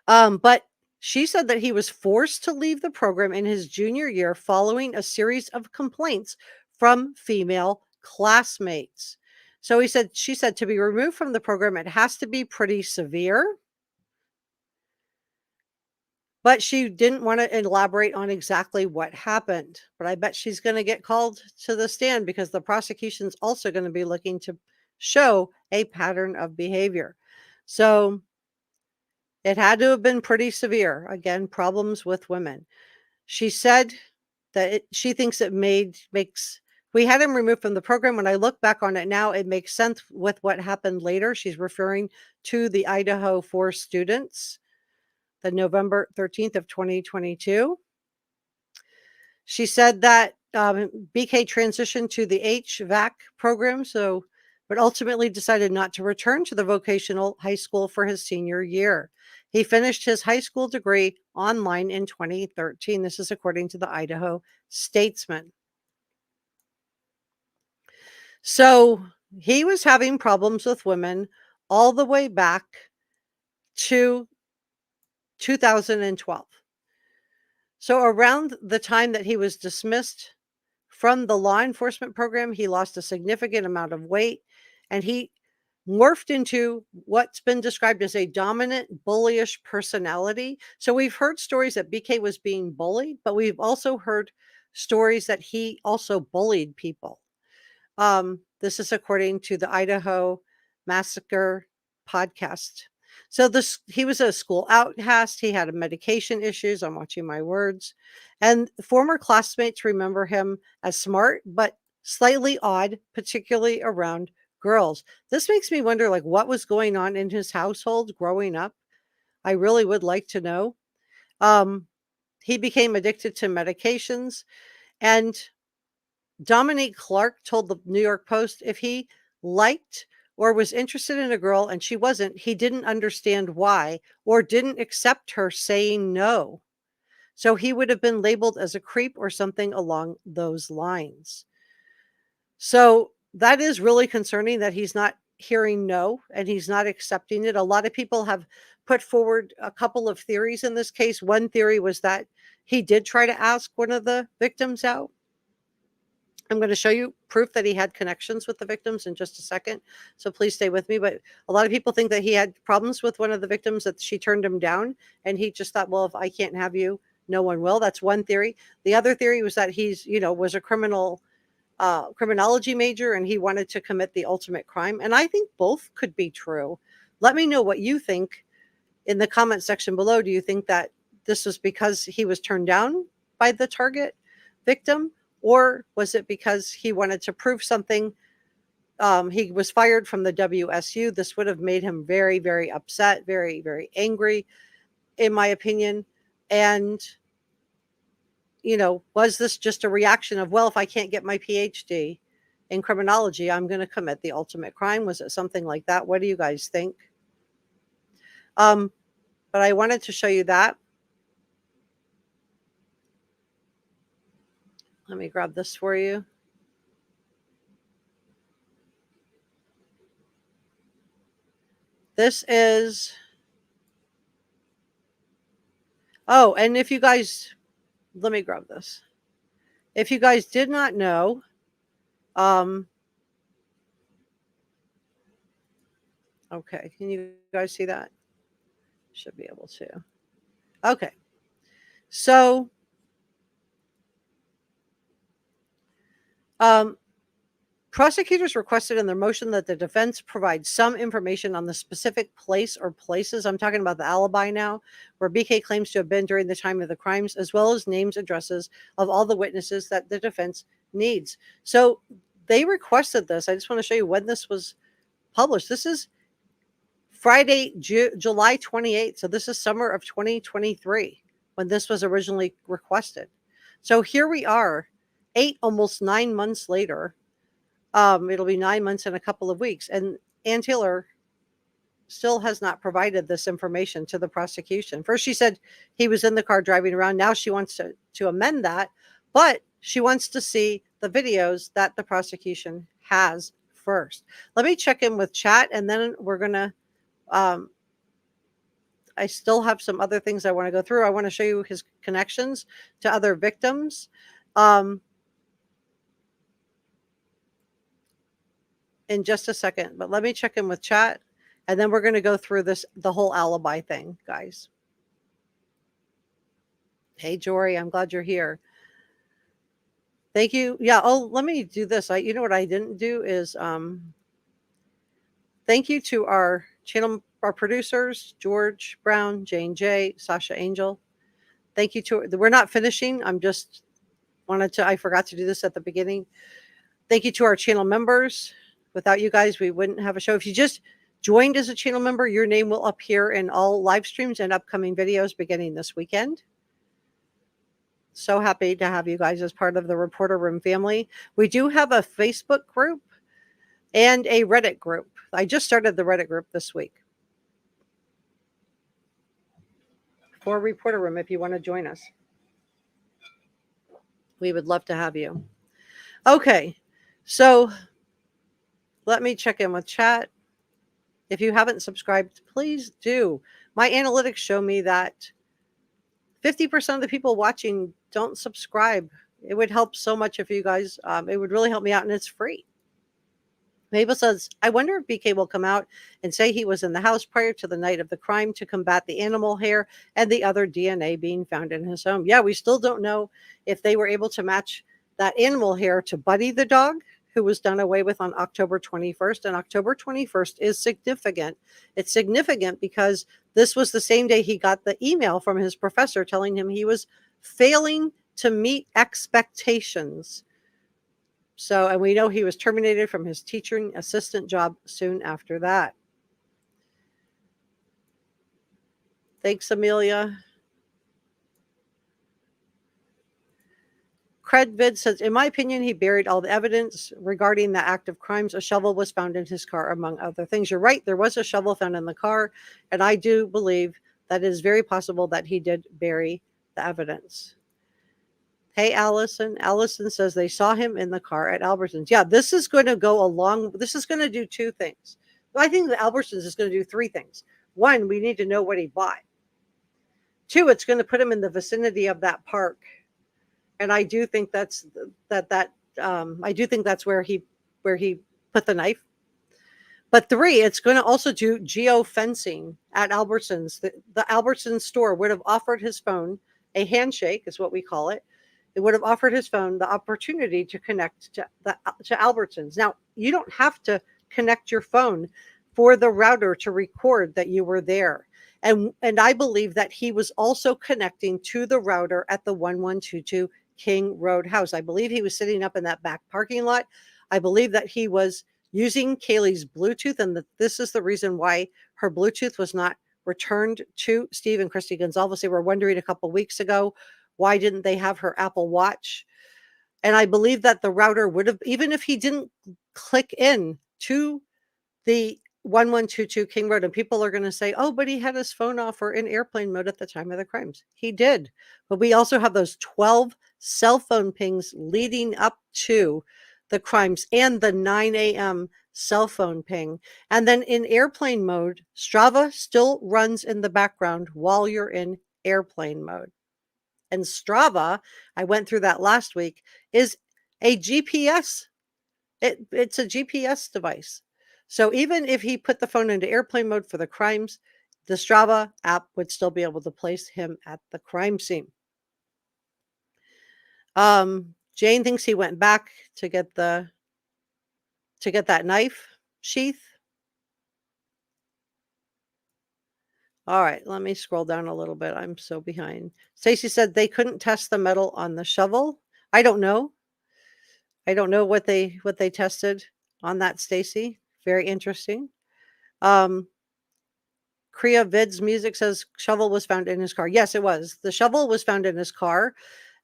But she said that he was forced to leave the program in his junior year following a series of complaints from female classmates. So she said to be removed from the program, it has to be pretty severe. But she didn't want to elaborate on exactly what happened. But I bet she's going to get called to the stand because the prosecution's also going to be looking to show a pattern of behavior. So it had to have been pretty severe. Again, problems with women. She said that she thinks it makes we had him removed from the program. When I look back on it now, it makes sense with what happened later. She's referring to the Idaho 4 students, the November 13th of 2022. She said that BK transitioned to the HVAC program, but ultimately decided not to return to the vocational high school for his senior year. He finished his high school degree online in 2013. This is according to the Idaho Statesman. So he was having problems with women all the way back to 2012. So around the time that he was dismissed from the law enforcement program, he lost a significant amount of weight, and he morphed into what's been described as a dominant, bullyish personality. So we've heard stories that BK was being bullied, but we've also heard stories that he also bullied people. This is according to the Idaho Massacre podcast. So he was a school outcast. He had medication issues. I'm watching my words. And former classmates remember him as smart, but slightly odd, particularly around girls. This makes me wonder, what was going on in his household growing up? I really would like to know. He became addicted to medications, and Dominique Clark told the New York Post if he liked or was interested in a girl and she wasn't, he didn't understand why or didn't accept her saying no. So he would have been labeled as a creep or something along those lines. So that is really concerning that he's not hearing no and he's not accepting it. A lot of people have put forward a couple of theories in this case. One theory was that he did try to ask one of the victims out. I'm going to show you proof that he had connections with the victims in just a second. So please stay with me. But a lot of people think that he had problems with one of the victims, that she turned him down. And he just thought, well, if I can't have you, no one will. That's one theory. The other theory was that he's, was a criminology major and he wanted to commit the ultimate crime. And I think both could be true. Let me know what you think in the comment section below. Do you think that this was because he was turned down by the target victim, or was it because he wanted to prove something? He was fired from the WSU. This would have made him very, very upset, very, very angry, in my opinion. And, was this just a reaction of, well, if I can't get my PhD in criminology, I'm going to commit the ultimate crime? Was it something like that? What do you guys think? But I wanted to show you that. Let me grab this for you. This is, and if you guys, let me grab this. If you guys did not know, okay, can you guys see that? Should be able to. Okay, so prosecutors requested in their motion that the defense provide some information on the specific place or places. I'm talking about the alibi now, where BK claims to have been during the time of the crimes, as well as names, addresses of all the witnesses that the defense needs. So they requested this. I just want to show you when this was published. This is Friday, July 28th. So this is summer of 2023 when this was originally requested. So here we are, almost 9 months later. It'll be 9 months and a couple of weeks. And Ann Taylor still has not provided this information to the prosecution. First, she said he was in the car driving around. Now she wants to amend that, but she wants to see the videos that the prosecution has first. Let me check in with chat, and then we're going to, I still have some other things I want to go through. I want to show you his connections to other victims. In just a second, but let me check in with chat, and then we're going to go through the whole alibi thing, guys. Hey, Jory, I'm glad you're here. Thank you. Yeah. Oh, let me do this. You know what I didn't do is thank you to our channel, our producers, George Brown, Jane J, Sasha Angel. Thank you to, we're not finishing. I forgot to do this at the beginning. Thank you to our channel members. Without you guys, we wouldn't have a show. If you just joined as a channel member, your name will appear in all live streams and upcoming videos beginning this weekend. So happy to have you guys as part of the Reporter Room family. We do have a Facebook group and a Reddit group. I just started the Reddit group this week for Reporter Room if you want to join us. We would love to have you. Okay, so let me check in with chat. If you haven't subscribed, please do. My analytics show me that 50% of the people watching don't subscribe. It would help so much if you guys, it would really help me out, and it's free. Mabel says, I wonder if BK will come out and say he was in the house prior to the night of the crime to combat the animal hair and the other DNA being found in his home. Yeah, we still don't know if they were able to match that animal hair to Buddy the dog, who was done away with on October 21st. And October 21st is significant. It's significant because this was the same day he got the email from his professor telling him he was failing to meet expectations. So, and we know he was terminated from his teaching assistant job soon after that. Thanks, Amelia. Credvid says, in my opinion, he buried all the evidence regarding the act of crimes. A shovel was found in his car, among other things. You're right. There was a shovel found in the car. And I do believe that it is very possible that he did bury the evidence. Hey, Allison. Allison says they saw him in the car at Albertsons. Yeah, this is going to go along. This is going to do two things. Well, I think the Albertsons is going to do three things. One, we need to know what he bought. Two, it's going to put him in the vicinity of that park. And I do think that's I do think that's where he put the knife. But three, it's going to also do geofencing at Albertsons. The Albertsons store would have offered his phone a handshake, is what we call it. It would have offered his phone the opportunity to connect to Albertsons. Now, you don't have to connect your phone for the router to record that you were there. And I believe that he was also connecting to the router at the 1122 King Road house. I believe he was sitting up in that back parking lot. I believe that he was using Kaylee's Bluetooth, and that this is the reason why her Bluetooth was not returned to Steve and Christy Goncalves. They were wondering a couple weeks ago, why didn't they have her Apple Watch? And I believe that the router would have, even if he didn't click in to the 1122 King Road, and people are going to say, oh, but he had his phone off or in airplane mode at the time of the crimes. He did. But we also have those 12 cell phone pings leading up to the crimes and the 9 a.m. cell phone ping. And then in airplane mode, Strava still runs in the background while you're in airplane mode. And Strava, I went through that last week, is a GPS. It's a GPS device. So even if he put the phone into airplane mode for the crimes, the Strava app would still be able to place him at the crime scene. Jane thinks he went back to get that knife sheath. All right, let me scroll down a little bit. I'm so behind. Stacy said they couldn't test the metal on the shovel. I don't know. I don't know what they tested on that, Stacy. Very interesting. Kriya Vids Music says shovel was found in his car. Yes, it was. The shovel was found in his car.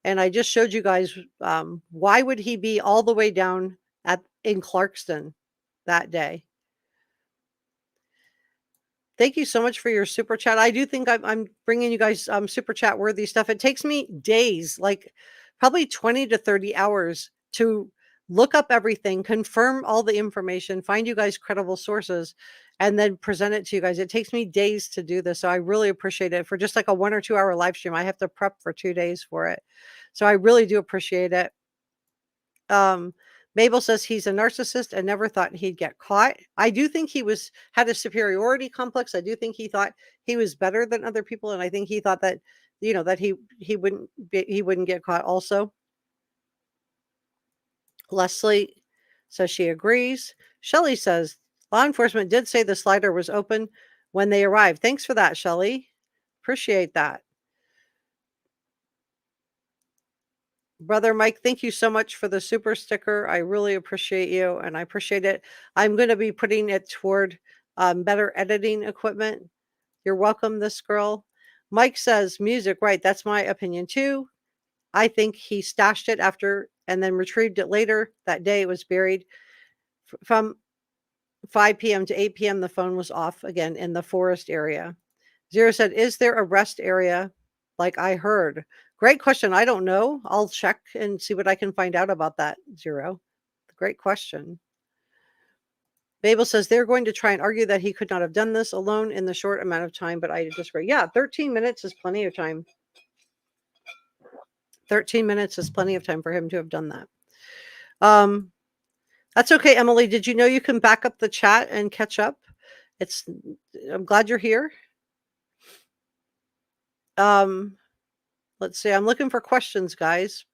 And I just showed you guys why would he be all the way down in Clarkston that day? Thank you so much for your super chat. I do think I'm bringing you guys super chat worthy stuff. It takes me days, like probably 20 to 30 hours to look up everything, confirm all the information, find you guys credible sources, and then present it to you guys. It takes me days to do this. So I really appreciate it. For just like a 1 or 2 hour live stream, I have to prep for 2 days for it. So I really do appreciate it. Mabel says he's a narcissist and never thought he'd get caught. I do think he had a superiority complex. I do think he thought he was better than other people, and I think he thought that, that he wouldn't get caught also. Leslie says she agrees. Shelley says law enforcement did say the slider was open when they arrived. Thanks for that, Shelley. Appreciate that. Brother Mike, thank you so much for the super sticker. I really appreciate you, and I appreciate it. I'm going to be putting it toward better editing equipment. You're welcome, this girl. Mike says music, right? That's my opinion too. I think he stashed it after and then retrieved it later. That day it was buried. From 5 p.m. to 8 p.m. the phone was off again in the forest area. Zero said, is there a rest area like I heard? Great question. I don't know. I'll check and see what I can find out about that, Zero. Great question. Babel says they're going to try and argue that he could not have done this alone in the short amount of time, but I disagree. Yeah, 13 minutes is plenty of time. 13 minutes is plenty of time for him to have done that. That's okay, Emily. Did you know you can back up the chat and catch up? I'm glad you're here. Let's see. I'm looking for questions, guys.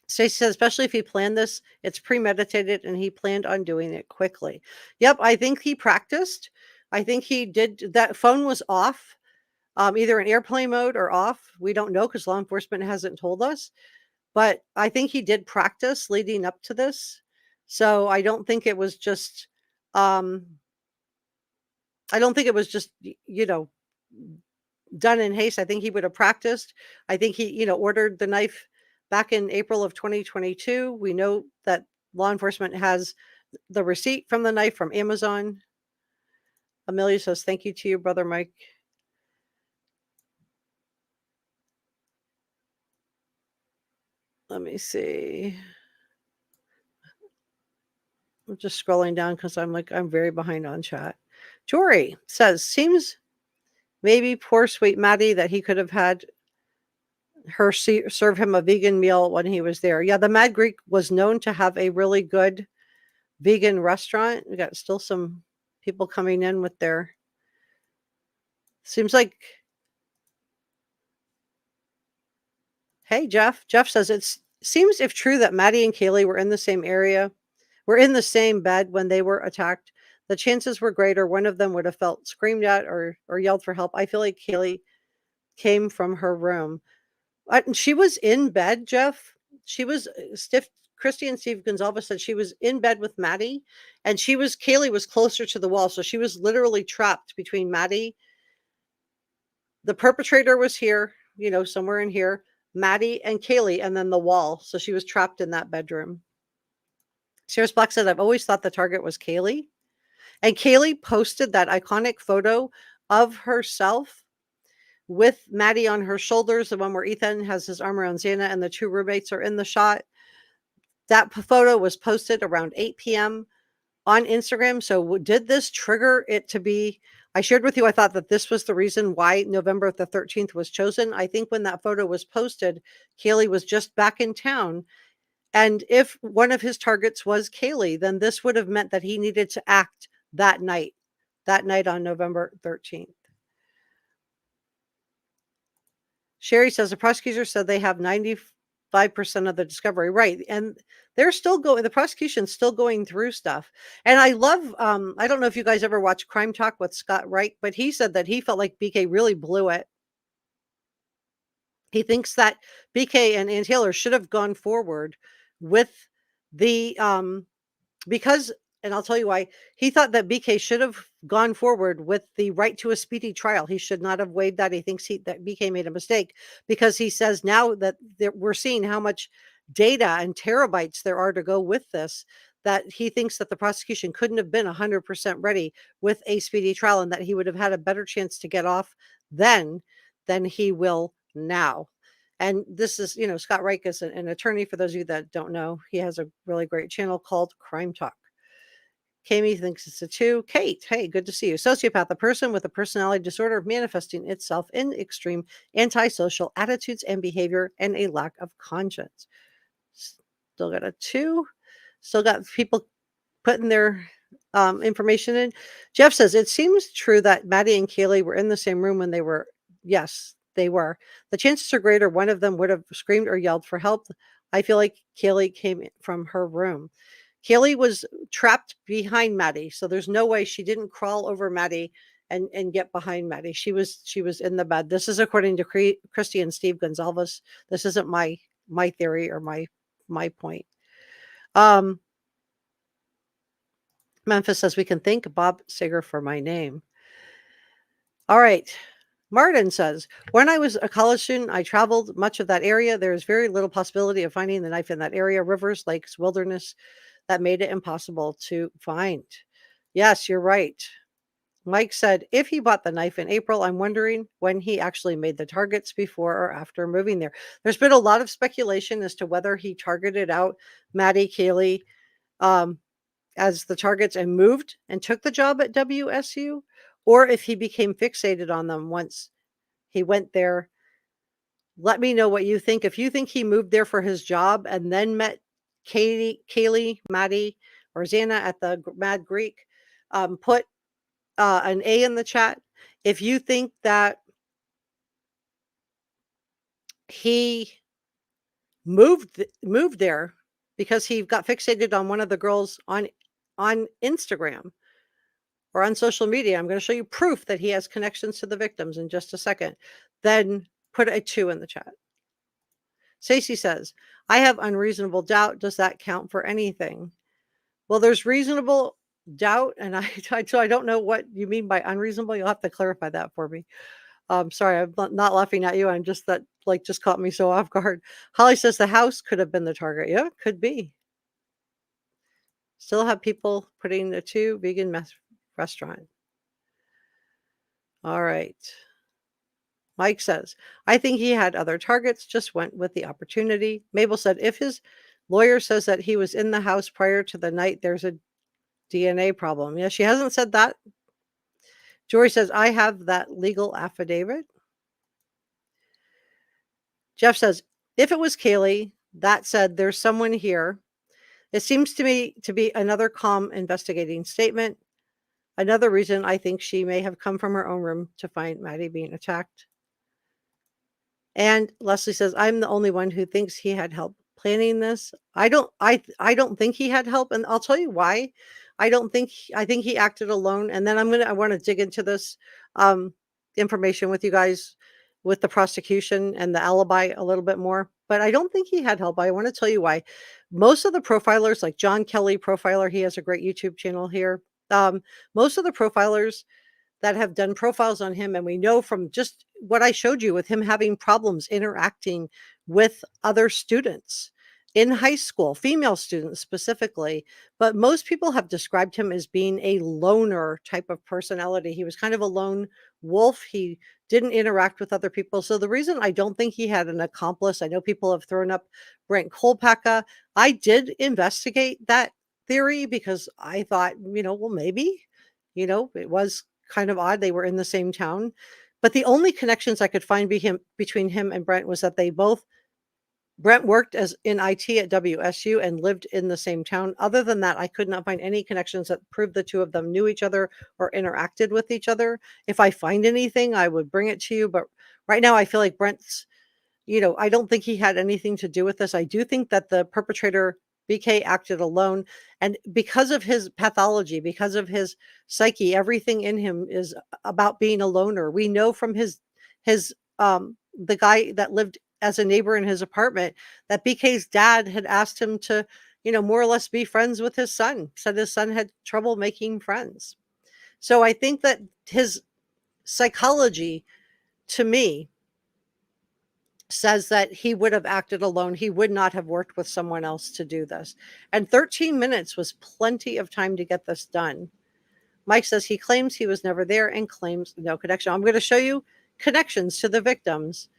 Stacey says, especially if he planned this, it's premeditated and he planned on doing it quickly. Yep, I think he practiced. I think he did. That phone was off, either in airplane mode or off. We don't know because law enforcement hasn't told us. But I think he did practice leading up to this. So I don't think it was just, done in haste. I think he would have practiced. I think he, ordered the knife back in April of 2022. We know that law enforcement has the receipt from the knife from Amazon. Amelia says, thank you to you, Brother Mike. Let me see. I'm just scrolling down because I'm very behind on chat. Jory says, seems maybe poor sweet Maddie that he could have had her serve him a vegan meal when he was there. Yeah, the Mad Greek was known to have a really good vegan restaurant. We got still some people coming in with their, seems like, hey, Jeff says, it seems if true that Maddie and Kaylee were in the same area, were in the same bed when they were attacked, The chances were greater one of them would have felt screamed at or yelled for help. I feel like Kaylee came from her room. She was in bed, Jeff. She was stiff. Christy and Steve Gonzalez said she was in bed with Maddie, and Kaylee was closer to the wall, so she was literally trapped between Maddie. The perpetrator was here, somewhere in here, Maddie and Kaylee, and then the wall. So she was trapped in that bedroom. Sirius Black said, I've always thought the target was Kaylee. And Kaylee posted that iconic photo of herself with Maddie on her shoulders, the one where Ethan has his arm around Xana and the two roommates are in the shot. That photo was posted around 8 p.m. on Instagram. So did this trigger it to be? I shared with you, I thought that this was the reason why November the 13th was chosen. I think when that photo was posted, Kaylee was just back in town. And if one of his targets was Kaylee, then this would have meant that he needed to act that night on November 13th. Sherry says the prosecutor said they have 95% of the discovery. Right. And they're still the prosecution's still going through stuff. And I love, I don't know if you guys ever watch Crime Talk with Scott Wright, but he said that he felt like BK really blew it. He thinks that BK and Ann Taylor should have gone forward with the, because, and I'll tell you why, he thought that BK should have gone forward with the right to a speedy trial. He should not have waived that. He thinks that BK made a mistake because he says now that we're seeing how much data and terabytes there are to go with this, that he thinks that the prosecution couldn't have been 100% ready with a speedy trial and that he would have had a better chance to get off then than he will now. And this is, Scott Reich is an attorney. For those of you that don't know, he has a really great channel called Crime Talk. Kami thinks it's a 2. Kate, hey, good to see you. Sociopath, a person with a personality disorder manifesting itself in extreme antisocial attitudes and behavior and a lack of conscience. Still got a 2. Still got people putting their information in. Jeff says, it seems true that Maddie and Kaylee were in the same room when they were. Yes, they were. The chances are greater one of them would have screamed or yelled for help. I feel like Kaylee came from her room. Kaylee was trapped behind Maddie, so there's no way she didn't crawl over Maddie and get behind Maddie. She was in the bed. This is according to Christy and Steve Gonzalez. This isn't my theory or my point. Memphis says we can thank Bob Sager for my name. All right. Martin says, when I was a college student, I traveled much of that area. There is very little possibility of finding the knife in that area. Rivers, lakes, wilderness, that made it impossible to find. Yes, you're right. Mike said, if he bought the knife in April, I'm wondering when he actually made the targets, before or after moving there. There's been a lot of speculation as to whether he targeted out Maddie, Kaylee, as the targets and moved and took the job at WSU, or if he became fixated on them once he went there. Let me know what you think. If you think he moved there for his job and then met Kaylee, Maddie, or Xana at the Mad Greek, put an A in the chat. If you think that he moved there because he got fixated on one of the girls on Instagram or on social media, I'm going to show you proof that he has connections to the victims in just a second. Then put a 2 in the chat. Stacey says, I have unreasonable doubt. Does that count for anything? Well, there's reasonable doubt, and I don't know what you mean by unreasonable. You'll have to clarify that for me. Sorry, I'm not laughing at you. I'm just just caught me so off guard. Holly says the house could have been the target. Yeah, could be. Still have people putting the 2 vegan restaurant. All right. Mike says, I think he had other targets, just went with the opportunity. Mabel said, if his lawyer says that he was in the house prior to the night, there's a DNA problem. Yeah, she hasn't said that. Jory says, I have that legal affidavit. Jeff says, if it was Kaylee, that said, there's someone here. It seems to me to be another calm investigating statement. Another reason I think she may have come from her own room to find Maddie being attacked. And Leslie says, I'm the only one who thinks he had help planning this. I don't think he had help. And I'll tell you why. I don't think I think he acted alone. And then I want to dig into this um, information with you guys with the prosecution and the alibi a little bit more. But I don't think he had help. I want to tell you why. Most of the profilers, like John Kelly Profiler, he has a great YouTube channel here. Most of the profilers that have done profiles on him, and we know from just what I showed you with him having problems interacting with other students in high school, female students specifically, but most people have described him as being a loner type of personality. He was kind of a lone wolf. He didn't interact with other people. So the reason I don't think he had an accomplice, I know people have thrown up Bryan Kohberger. I did investigate that theory because I thought, well, maybe, it was kind of odd. They were in the same town. But the only connections I could find between him and Brent was that Brent worked as in IT at WSU and lived in the same town. Other than that, I could not find any connections that proved the two of them knew each other or interacted with each other. If I find anything, I would bring it to you. But right now, I feel like Brent's, I don't think he had anything to do with this. I do think that the perpetrator, BK, acted alone. And because of his pathology, because of his psyche, everything in him is about being a loner. We know from the guy that lived as a neighbor in his apartment that BK's dad had asked him to, more or less be friends with his son, said his son had trouble making friends. So I think that his psychology, to me, says that he would have acted alone. He would not have worked with someone else to do this. And 13 minutes was plenty of time to get this done. Mike says he claims he was never there and claims no connection. I'm going to show you connections to the victims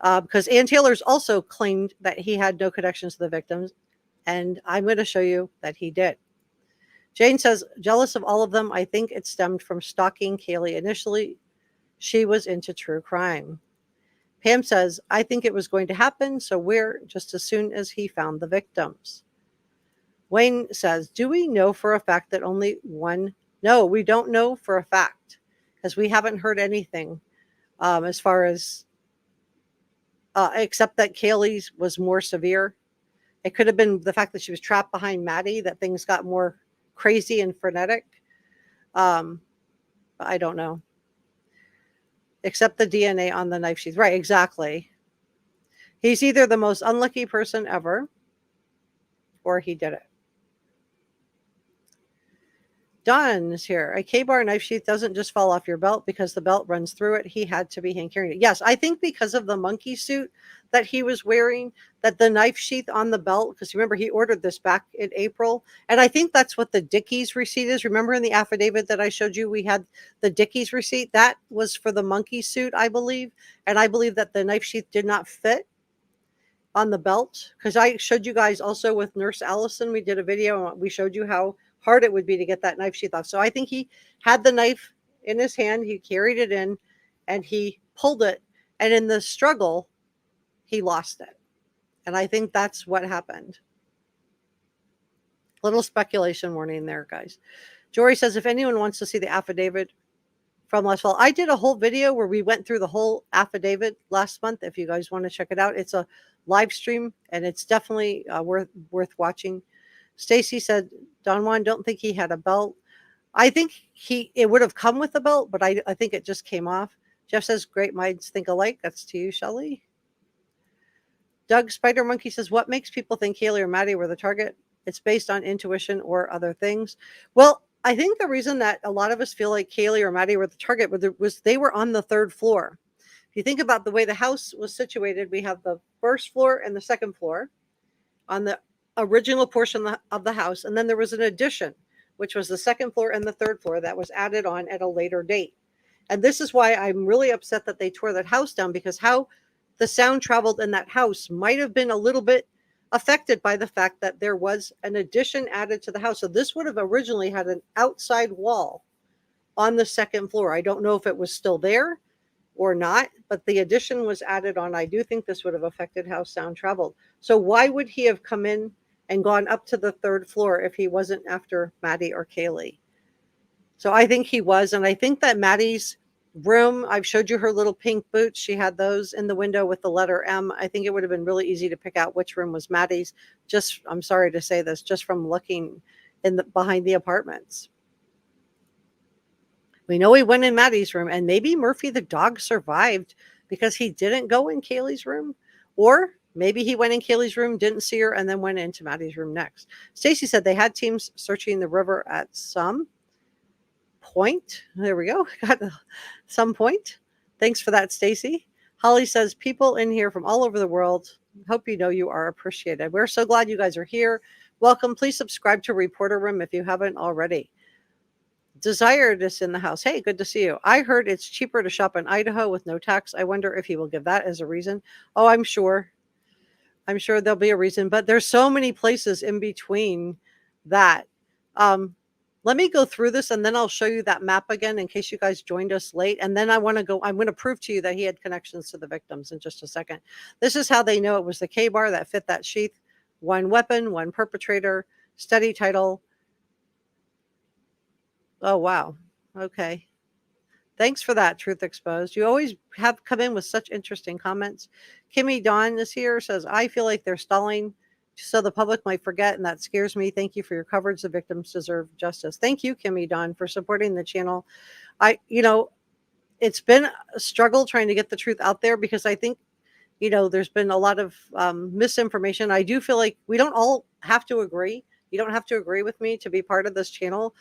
because Ann Taylor's also claimed that he had no connections to the victims. And I'm going to show you that he did. Jane says, jealous of all of them. I think it stemmed from stalking Kaylee initially. She was into true crime. Pam says, I think it was going to happen, so where just as soon as he found the victims. Wayne says, do we know for a fact that only one? No, we don't know for a fact because we haven't heard anything as far as, except that Kaylee's was more severe. It could have been the fact that she was trapped behind Maddie, that things got more crazy and frenetic. I don't know. Except the DNA on the knife sheath. Right, exactly. He's either the most unlucky person ever or he did it. Don is here. A K-bar knife sheath doesn't just fall off your belt because the belt runs through it. He had to be hand carrying it. Yes, I think because of the monkey suit that he was wearing, that the knife sheath on the belt, because remember he ordered this back in April, and I think that's what the Dickies receipt is. Remember in the affidavit that I showed you, we had the Dickies receipt. That was for the monkey suit, I believe, and I believe that the knife sheath did not fit on the belt because I showed you guys also with Nurse Allison. We did a video and we showed you how hard it would be to get that knife sheath off. So I think he had the knife in his hand, he carried it in, and he pulled it, and in the struggle, he lost it. And I think that's what happened. Little speculation warning there, guys. Jory says, if anyone wants to see the affidavit from last fall, I did a whole video where we went through the whole affidavit last month. If you guys want to check it out, it's a live stream, and it's definitely worth watching. Stacy said, Don Juan, don't think he had a belt. I think it would have come with a belt, but I think it just came off. Jeff says, great minds think alike. That's to you, Shelley. Doug Spider Monkey says, what makes people think Kaylee or Maddie were the target? It's based on intuition or other things. Well, I think the reason that a lot of us feel like Kaylee or Maddie were the target was they were on the third floor. If you think about the way the house was situated, we have the first floor and the second floor on the original portion of the house. And then there was an addition, which was the second floor and the third floor that was added on at a later date. And this is why I'm really upset that they tore that house down, because how the sound traveled in that house might have been a little bit affected by the fact that there was an addition added to the house. So this would have originally had an outside wall on the second floor. I don't know if it was still there or not, but the addition was added on. I do think this would have affected how sound traveled. So why would he have come in and gone up to the third floor if he wasn't after Maddie or Kaylee? So I think he was. And I think that Maddie's room, I've showed you her little pink boots. She had those in the window with the letter M. I think it would have been really easy to pick out which room was Maddie's. I'm sorry to say this, just from looking behind the apartments. We know he went in Maddie's room, and maybe Murphy the dog survived because he didn't go in Kaylee's room, or maybe he went in Kaylee's room, didn't see her, and then went into Maddie's room next. Stacy said they had teams searching the river at some point. There we go. Got some point. Thanks for that, Stacy. Holly says people in here from all over the world. Hope you know you are appreciated. We're so glad you guys are here. Welcome. Please subscribe to Reporter Room if you haven't already. Desired is in the house. Hey, good to see you. I heard it's cheaper to shop in Idaho with no tax. I wonder if he will give that as a reason. Oh, I'm sure. I'm sure there'll be a reason, but there's so many places in between that. Let me go through this and then I'll show you that map again in case you guys joined us late. And then I'm going to prove to you that he had connections to the victims in just a second. This is how they know it was the K-bar that fit that sheath. One weapon, one perpetrator, study title. Oh, wow. Okay. Thanks for that, Truth Exposed. You always have come in with such interesting comments. Kimmy Dawn is here, says, I feel like they're stalling so the public might forget, and that scares me. Thank you for your coverage. The victims deserve justice. Thank you, Kimmy Dawn, for supporting the channel. It's been a struggle trying to get the truth out there because I think, there's been a lot of misinformation. I do feel like we don't all have to agree. You don't have to agree with me to be part of this channel.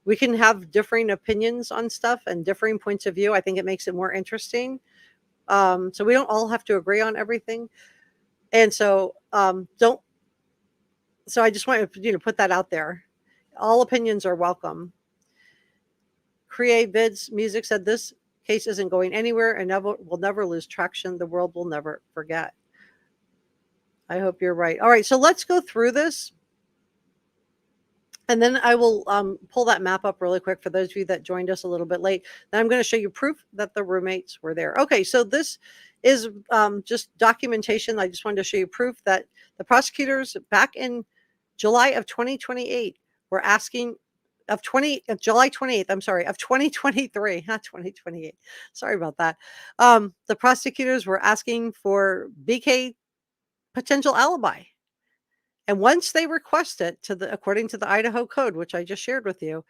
We can have differing opinions on stuff and differing points of view. I think it makes it more interesting. So we don't all have to agree on everything. And so I just want to put that out there. All opinions are welcome. Create Vids Music said this case isn't going anywhere and will never lose traction. The world will never forget. I hope you're right. All right, so let's go through this. And then I will pull that map up really quick for those of you that joined us a little bit late. Then I'm going to show you proof that the roommates were there. Okay, so this is just documentation. I just wanted to show you proof that the prosecutors back in July of 2028 were asking of July 28th, I'm sorry, of 2023, not 2028. Sorry about that. The prosecutors were asking for BK potential alibi. And once they request it according to the Idaho code, which I just shared with you,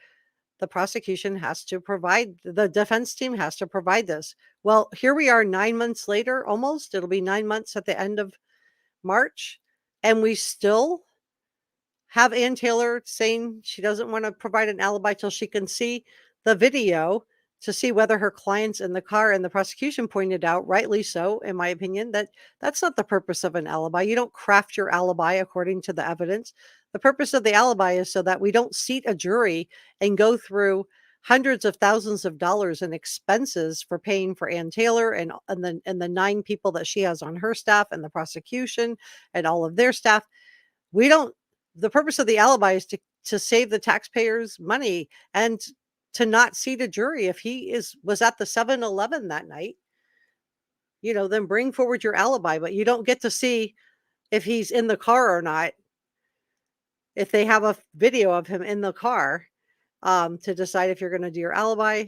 the prosecution has to provide, the defense team has to provide this. Well, here we are 9 months later, almost. It'll be 9 months at the end of March. And we still have Ann Taylor saying she doesn't want to provide an alibi till she can see the video to see whether her client's in the car. And the prosecution pointed out, rightly so, in my opinion, that that's not the purpose of an alibi. You don't craft your alibi according to the evidence. The purpose of the alibi is so that we don't seat a jury and go through hundreds of thousands of dollars in expenses for paying for Ann Taylor and the 9 people that she has on her staff and the prosecution and all of their staff. The purpose of the alibi is to save the taxpayers money and to not seat a jury. If he was at the 7-Eleven that night, then bring forward your alibi, but you don't get to see if he's in the car or not. If they have a video of him in the car, to decide if you're going to do your alibi.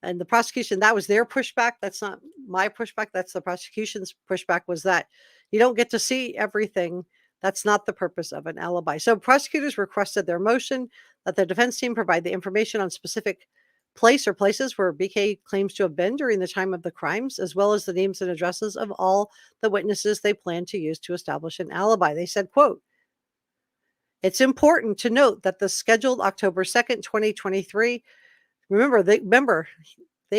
And the prosecution, that was their pushback. That's not my pushback. That's the prosecution's pushback, was that you don't get to see everything. That's not the purpose of an alibi. So prosecutors requested their motion that the defense team provide the information on specific place or places where BK claims to have been during the time of the crimes, as well as the names and addresses of all the witnesses they plan to use to establish an alibi. They said, quote, it's important to note that the scheduled October 2nd, 2023, remember, they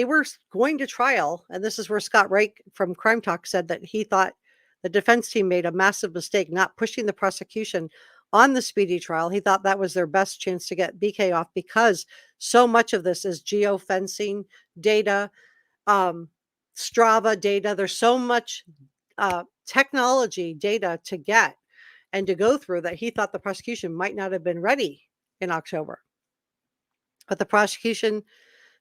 were going to trial, and this is where Scott Wright from Crime Talk said that he thought the defense team made a massive mistake not pushing the prosecution on the speedy trial. He thought that was their best chance to get BK off because so much of this is geofencing data, Strava data. There's so much technology data to get and to go through that he thought the prosecution might not have been ready in October. But the prosecution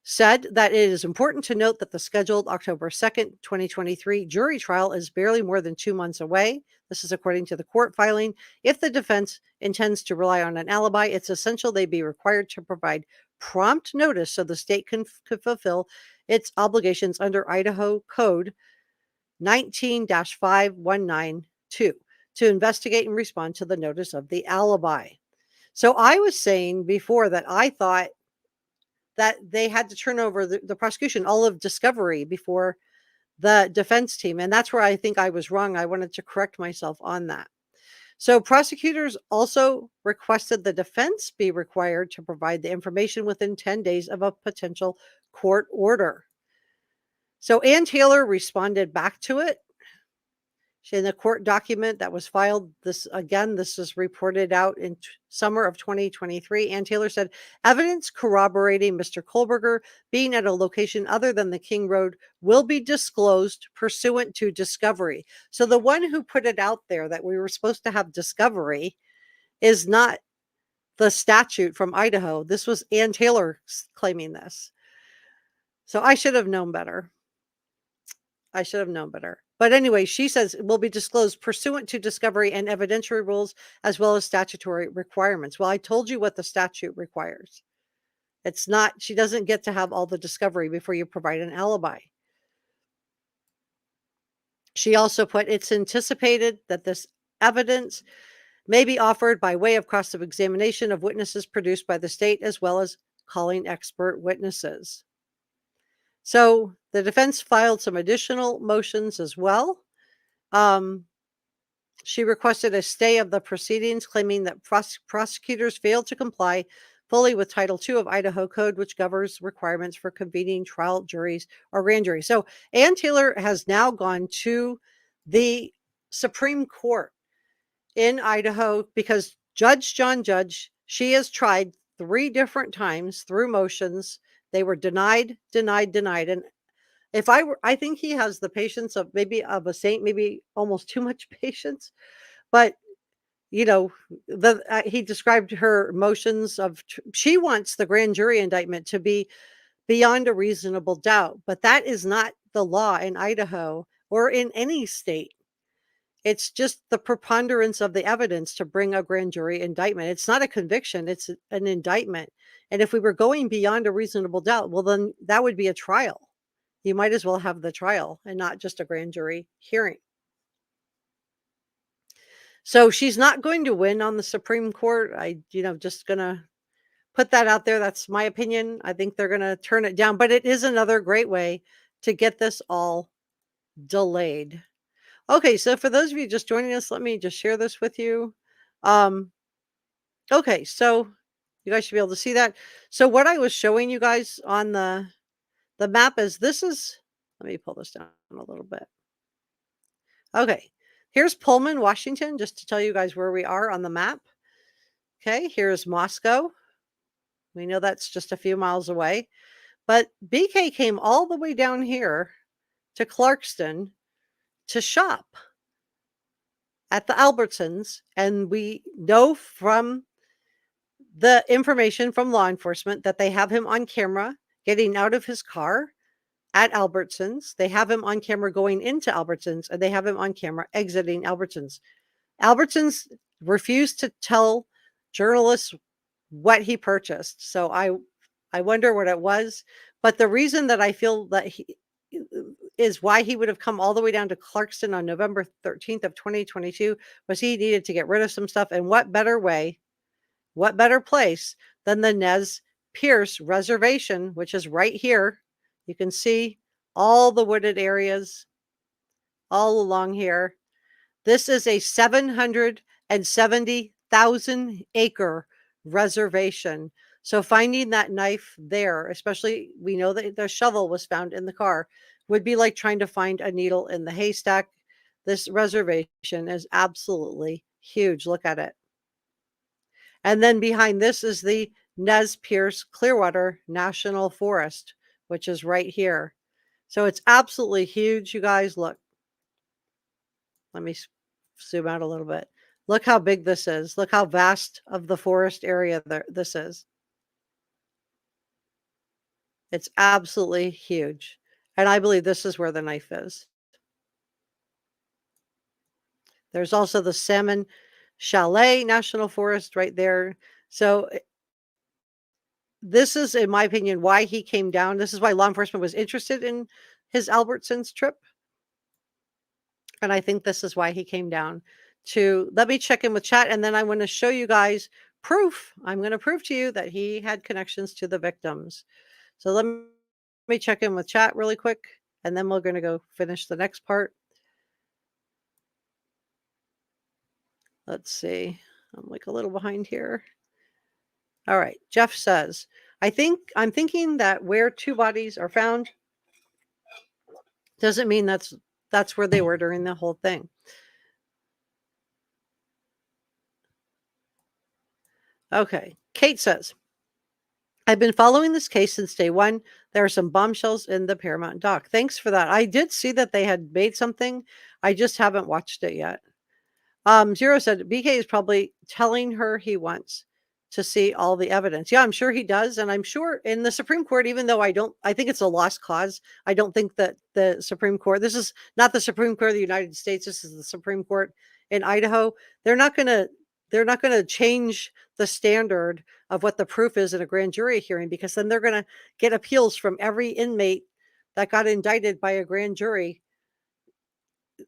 said that it is important to note that the scheduled October 2nd, 2023 jury trial is barely more than 2 months away. This is according to the court filing. If the defense intends to rely on an alibi, it's essential they be required to provide prompt notice so the state can fulfill its obligations under Idaho Code 19-5192 to investigate and respond to the notice of the alibi. So I was saying before that I thought that they had to turn over the prosecution, all of discovery before the defense team. And that's where I think I was wrong. I wanted to correct myself on that. So prosecutors also requested the defense be required to provide the information within 10 days of a potential court order. So Ann Taylor responded back to it. In the court document that was filed, this is reported out in summer of 2023. Ann Taylor said, evidence corroborating Mr. Kohberger being at a location other than the King Road will be disclosed pursuant to discovery. So the one who put it out there that we were supposed to have discovery is not the statute from Idaho. This was Ann Taylor claiming this. So I should have known better. I should have known better. But anyway, she says it will be disclosed pursuant to discovery and evidentiary rules as well as statutory requirements. Well, I told you what the statute requires. It's not, she doesn't get to have all the discovery before you provide an alibi. She also put, it's anticipated that this evidence may be offered by way of cross-examination of witnesses produced by the state as well as calling expert witnesses. So the defense filed some additional motions as well. She requested a stay of the proceedings, claiming that prosecutors failed to comply fully with Title II of Idaho Code, which governs requirements for convening trial juries or grand juries. So Ann Taylor has now gone to the Supreme Court in Idaho because Judge John Judge, she has tried 3 different times through motions. They were denied. And if I think he has the patience of maybe of a saint, maybe almost too much patience. But you know, he described her motions of she wants the grand jury indictment to be beyond a reasonable doubt, but that is not the law in Idaho or in any state. It's just the preponderance of the evidence to bring a grand jury indictment. It's not a conviction, it's an indictment. And if we were going beyond a reasonable doubt, well, then that would be a trial. You might as well have the trial and not just a grand jury hearing. So she's not going to win on the Supreme Court. Just going to put that out there. That's my opinion. I think they're going to turn it down, but it is another great way to get this all delayed. Okay, so for those of you just joining us, let me just share this with you. Okay, so you guys should be able to see that. So what I was showing you guys on the map is let me pull this down a little bit. Okay, here's Pullman, Washington, just to tell you guys where we are on the map. Okay, here's Moscow. We know that's just a few miles away. But BK came all the way down here to Clarkston to shop at the Albertsons. And we know from the information from law enforcement that they have him on camera getting out of his car at Albertsons. They have him on camera going into Albertsons, and they have him on camera exiting Albertsons. Albertsons refused to tell journalists what he purchased. So I wonder what it was. But the reason that I feel that is why he would have come all the way down to Clarkston on November 13th of 2022 was he needed to get rid of some stuff. And what better place than the Nez Perce Reservation, which is right here. You can see all the wooded areas all along here. This is a 770,000 acre reservation. So finding that knife there, especially we know that the shovel was found in the car, would be like trying to find a needle in the haystack. This reservation is absolutely huge. Look at it. And then behind this is the Nez Perce Clearwater National Forest, which is right here. So it's absolutely huge, you guys. Look. Let me zoom out a little bit. Look how big this is. Look how vast of the forest area this is. It's absolutely huge. And I believe this is where the knife is. There's also the Salmon Chalet National Forest right there. So this is, in my opinion, why he came down. This is why law enforcement was interested in his Albertsons trip. And I think this is why he came down to, let me check in with chat. And then I want to show you guys proof. I'm going to prove to you that he had connections to the victims. So let me check in with chat really quick, and then we're going to go finish the next part. Let's see. I'm like a little behind here. All right. Jeff says, I'm thinking that where two bodies are found doesn't mean that's where they were during the whole thing. Okay. Kate says, I've been following this case since day one. There are some bombshells in the Paramount doc. Thanks for that. I did see that they had made something. I just haven't watched it yet. Zero said BK is probably telling her he wants to see all the evidence. Yeah, I'm sure he does. And I'm sure in the Supreme Court, even though I think it's a lost cause. I don't think that the Supreme Court, this is not the Supreme Court of the United States. This is the Supreme Court in Idaho. They're not going to change the standard of what the proof is in a grand jury hearing, because then they're going to get appeals from every inmate that got indicted by a grand jury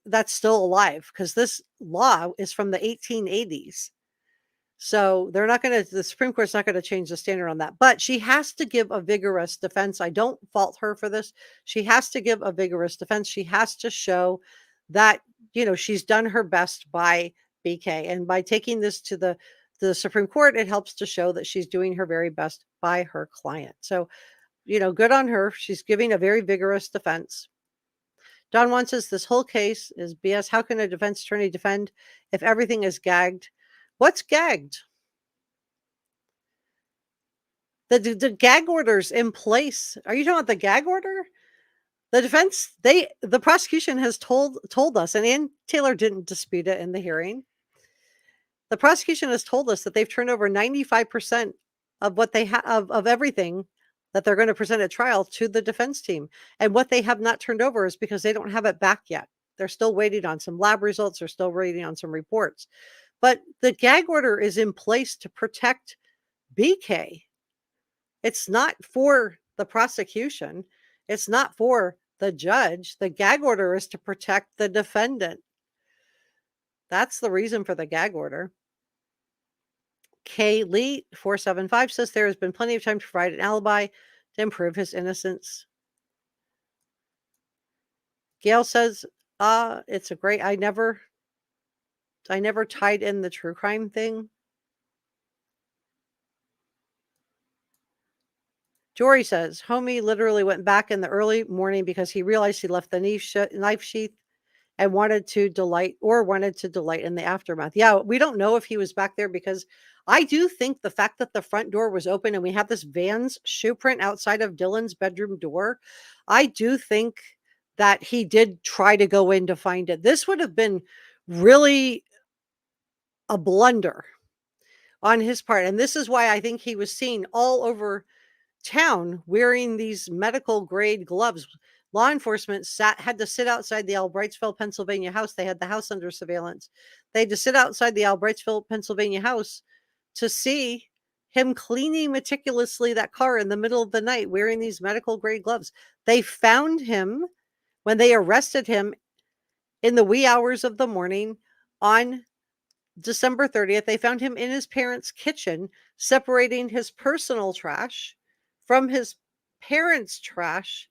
that's still alive, because this law is from the 1880s. So the Supreme Court's not going to change the standard on that. But she has to give a vigorous defense. I don't fault her for this. She has to give a vigorous defense. She has to show that, she's done her best by BK. And by taking this to the Supreme Court, it helps to show that she's doing her very best by her client. So, good on her. She's giving a very vigorous defense. Don Juan says this whole case is BS. How can a defense attorney defend if everything is gagged? What's gagged? The gag order's in place. Are you talking about the gag order? The defense, the prosecution has told us, and Ann Taylor didn't dispute it in the hearing. The prosecution has told us that they've turned over 95% of what they have of everything that they're going to present at trial to the defense team. And what they have not turned over is because they don't have it back yet. They're still waiting on some lab results. They're still waiting on some reports. But the gag order is in place to protect BK. It's not for the prosecution. It's not for the judge. The gag order is to protect the defendant. That's the reason for the gag order. Kaylee 475 says there has been plenty of time to provide an alibi to improve his innocence. Gail says, it's a great, I never tied in the true crime thing. Jory says, homie literally went back in the early morning because he realized he left the knife sheath and wanted to delight in the aftermath. Yeah, we don't know if he was back there, because I do think the fact that the front door was open and we have this Vans shoe print outside of Dylan's bedroom door, I do think that he did try to go in to find it. This would have been really a blunder on his part. And this is why I think he was seen all over town wearing these medical grade gloves. Law enforcement had to sit outside the Albrightsville, Pennsylvania house. They had the house under surveillance. They had to sit outside the Albrightsville, Pennsylvania house to see him cleaning meticulously that car in the middle of the night wearing these medical grade gloves. They found him when they arrested him in the wee hours of the morning on December 30th. They found him in his parents' kitchen, separating his personal trash from his parents' trash,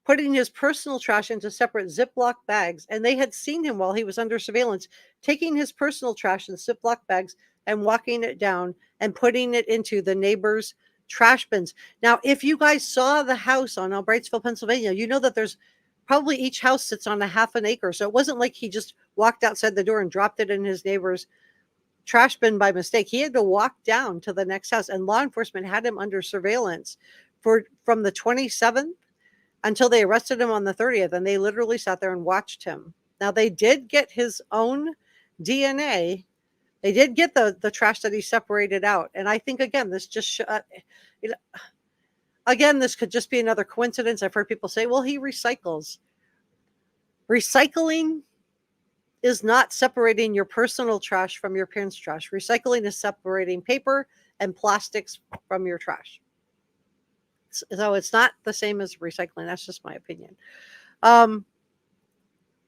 putting his personal trash into separate Ziploc bags. And they had seen him while he was under surveillance, taking his personal trash in Ziploc bags and walking it down and putting it into the neighbors' trash bins. Now, if you guys saw the house on Albrightsville, Pennsylvania, you know that there's probably each house sits on a half an acre. So it wasn't like he just walked outside the door and dropped it in his neighbor's trash bin by mistake. He had to walk down to the next house, and law enforcement had him under surveillance from the 27th until they arrested him on the 30th. And they literally sat there and watched him. Now, they did get his own DNA. They did get the trash that he separated out. And I think, again, this just, this could just be another coincidence. I've heard people say, well, he recycles. Recycling is not separating your personal trash from your parents' trash. Recycling is separating paper and plastics from your trash. So it's not the same as recycling. That's just my opinion.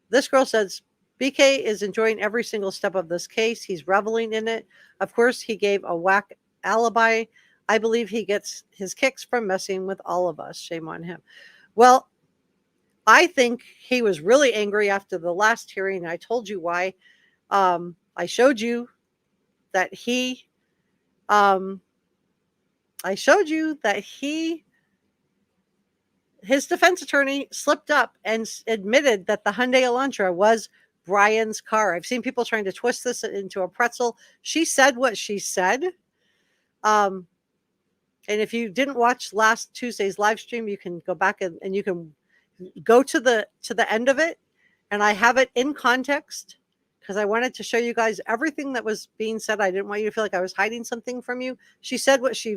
This girl says, BK is enjoying every single step of this case. He's reveling in it. Of course, he gave a whack alibi. I believe he gets his kicks from messing with all of us. Shame on him. Well, I think he was really angry after the last hearing. I told you why. I showed you that he his defense attorney slipped up and admitted that the Hyundai Elantra was Bryan's car. I've seen people trying to twist this into a pretzel. She said what she said. And if you didn't watch last Tuesday's live stream, you can go back and you can go to the end of it. And I have it in context because I wanted to show you guys everything that was being said. I didn't want you to feel like I was hiding something from you. She said what she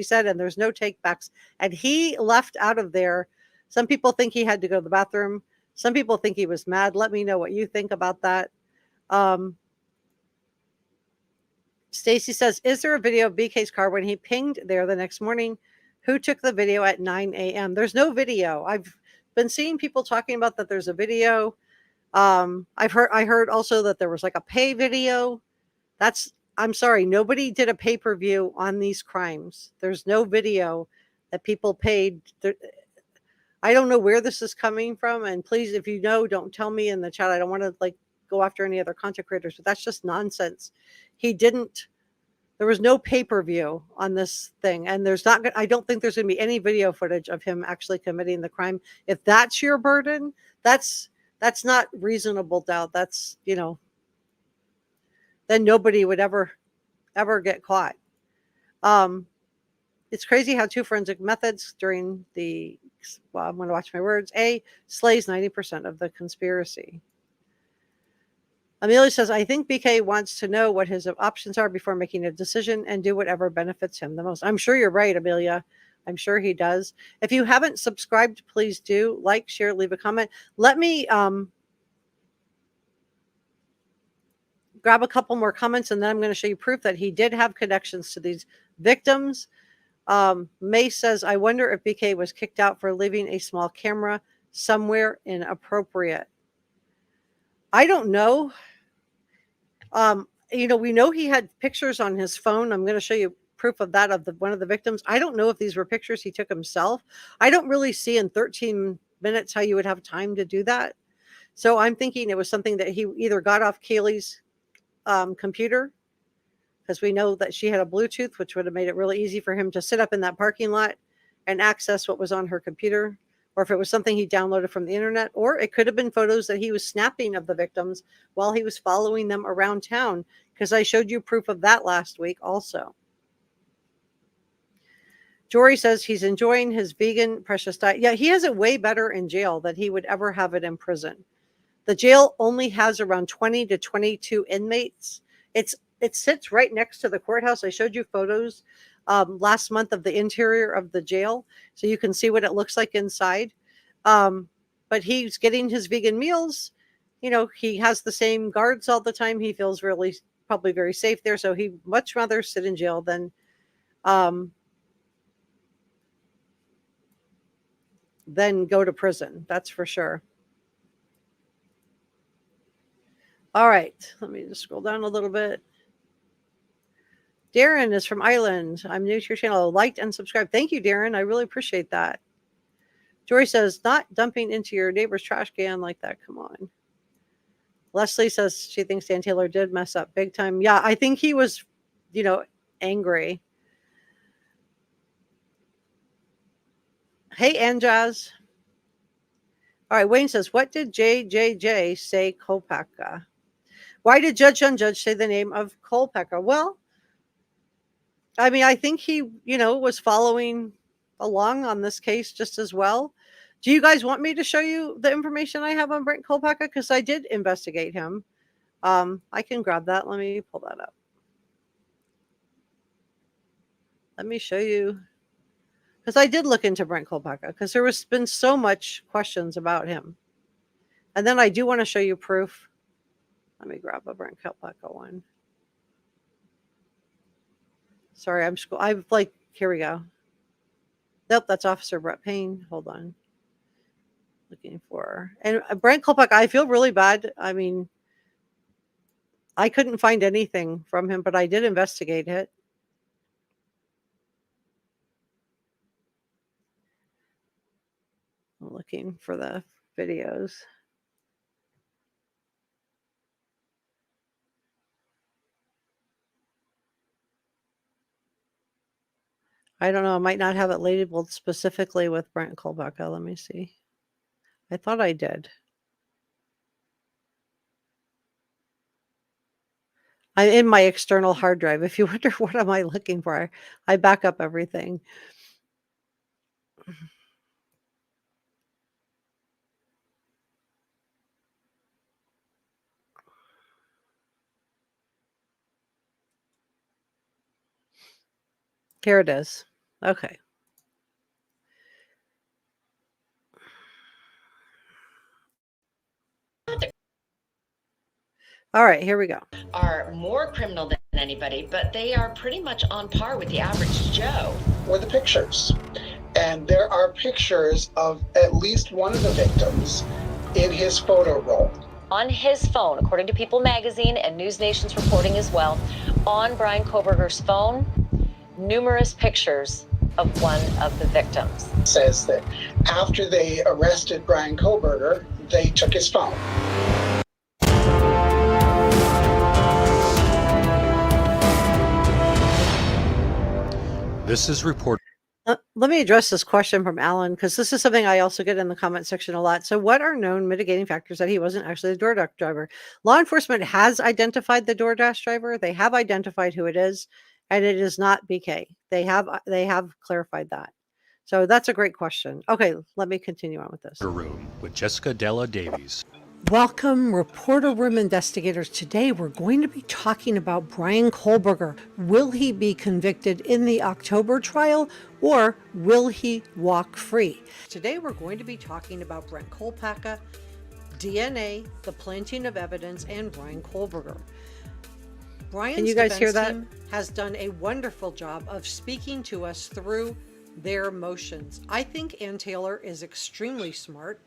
said, and there's no takebacks. And he left out of there. Some people think he had to go to the bathroom. Some people think he was mad. Let me know what you think about that. Stacy says, is there a video of BK's car when he pinged there the next morning? Who took the video at 9 a.m.? There's no video. I've been seeing people talking about that there's a video. I heard also that there was like a pay video. I'm sorry, nobody did a pay-per-view on these crimes. There's no video that people paid. I don't know where this is coming from. And please, if you know, don't tell me in the chat. I don't want to go after any other content creators, but that's just nonsense. There was no pay-per-view on this thing. And I don't think there's going to be any video footage of him actually committing the crime. If that's your burden, that's not reasonable doubt. That's, then nobody would ever get caught. It's crazy how two forensic methods during I'm going to watch my words. A slays 90% of the conspiracy. Amelia says, I think BK wants to know what his options are before making a decision and do whatever benefits him the most. I'm sure you're right, Amelia. I'm sure he does. If you haven't subscribed, please do like, share, leave a comment. Let me grab a couple more comments, and then I'm going to show you proof that he did have connections to these victims. May says, I wonder if BK was kicked out for leaving a small camera somewhere inappropriate. I don't know. We know he had pictures on his phone. I'm going to show you proof of that, of one of the victims. I don't know if these were pictures he took himself. I don't really see in 13 minutes how you would have time to do that. So I'm thinking it was something that he either got off Kaylee's computer, because we know that she had a Bluetooth, which would have made it really easy for him to sit up in that parking lot and access what was on her computer, or if it was something he downloaded from the internet, or it could have been photos that he was snapping of the victims while he was following them around town, because I showed you proof of that last week also. Jory says he's enjoying his vegan precious diet. Yeah, he has it way better in jail than he would ever have it in prison. The jail only has around 20 to 22 inmates. It sits right next to the courthouse. I showed you photos last month of the interior of the jail, so you can see what it looks like inside. But he's getting his vegan meals. He has the same guards all the time. He feels probably very safe there. So he'd much rather sit in jail than go to prison. That's for sure. All right, let me just scroll down a little bit. Darren is from Ireland. I'm new to your channel. Liked and subscribed. Thank you, Darren. I really appreciate that. Jory says, not dumping into your neighbor's trash can like that. Come on. Leslie says she thinks Dan Taylor did mess up big time. Yeah, I think he was, angry. Hey, Anjaz. All right, Wayne says, what did JJJ say Kohberger? Why did Judge Unjudge say the name of Kohberger? Well, I mean, I think he, was following along on this case just as well. Do you guys want me to show you the information I have on Bryan Kohberger? Because I did investigate him. I can grab that. Let me pull that up. Let me show you. Because I did look into Bryan Kohberger because there was been so much questions about him. And then I do want to show you proof. Let me grab a Bryan Kohberger one. Sorry, here we go. Nope, that's Officer Brett Payne. Hold on. Looking for, and Bryan Kohberger, I feel really bad. I mean, I couldn't find anything from him, but I did investigate it. I'm looking for the videos. I don't know. I might not have it labeled specifically with Bryan Kohberger. Let me see. I thought I did. I'm in my external hard drive. If you wonder what am I looking for, I back up everything. Here it is. Okay. All right, here we go. Are more criminal than anybody, but they are pretty much on par with the average Joe. Were the pictures. And there are pictures of at least one of the victims in his photo roll. On his phone, according to People magazine and News Nation's reporting as well, on Bryan Kohberger's phone, numerous pictures of one of the victims. It says that after they arrested Bryan Kohberger, they took his phone. This is reported. Let me address this question from Alan, because this is something I also get in the comment section a lot. So what are known mitigating factors that he wasn't actually the DoorDash driver? Law enforcement has identified the DoorDash driver. They have identified who it is, and it is not BK. They have clarified that. So that's a great question. Okay, let me continue on with this. Room with Jessica Della Davies. Welcome, Reporter Room investigators. Today we're going to be talking about Bryan Kohberger. Will he be convicted in the October trial, or will he walk free? Today we're going to be talking about Bryan Kohberger, DNA, the planting of evidence, and Bryan Kohberger. Bryan's Can you guys hear that? Team has done a wonderful job of speaking to us through their motions. I think Ann Taylor is extremely smart.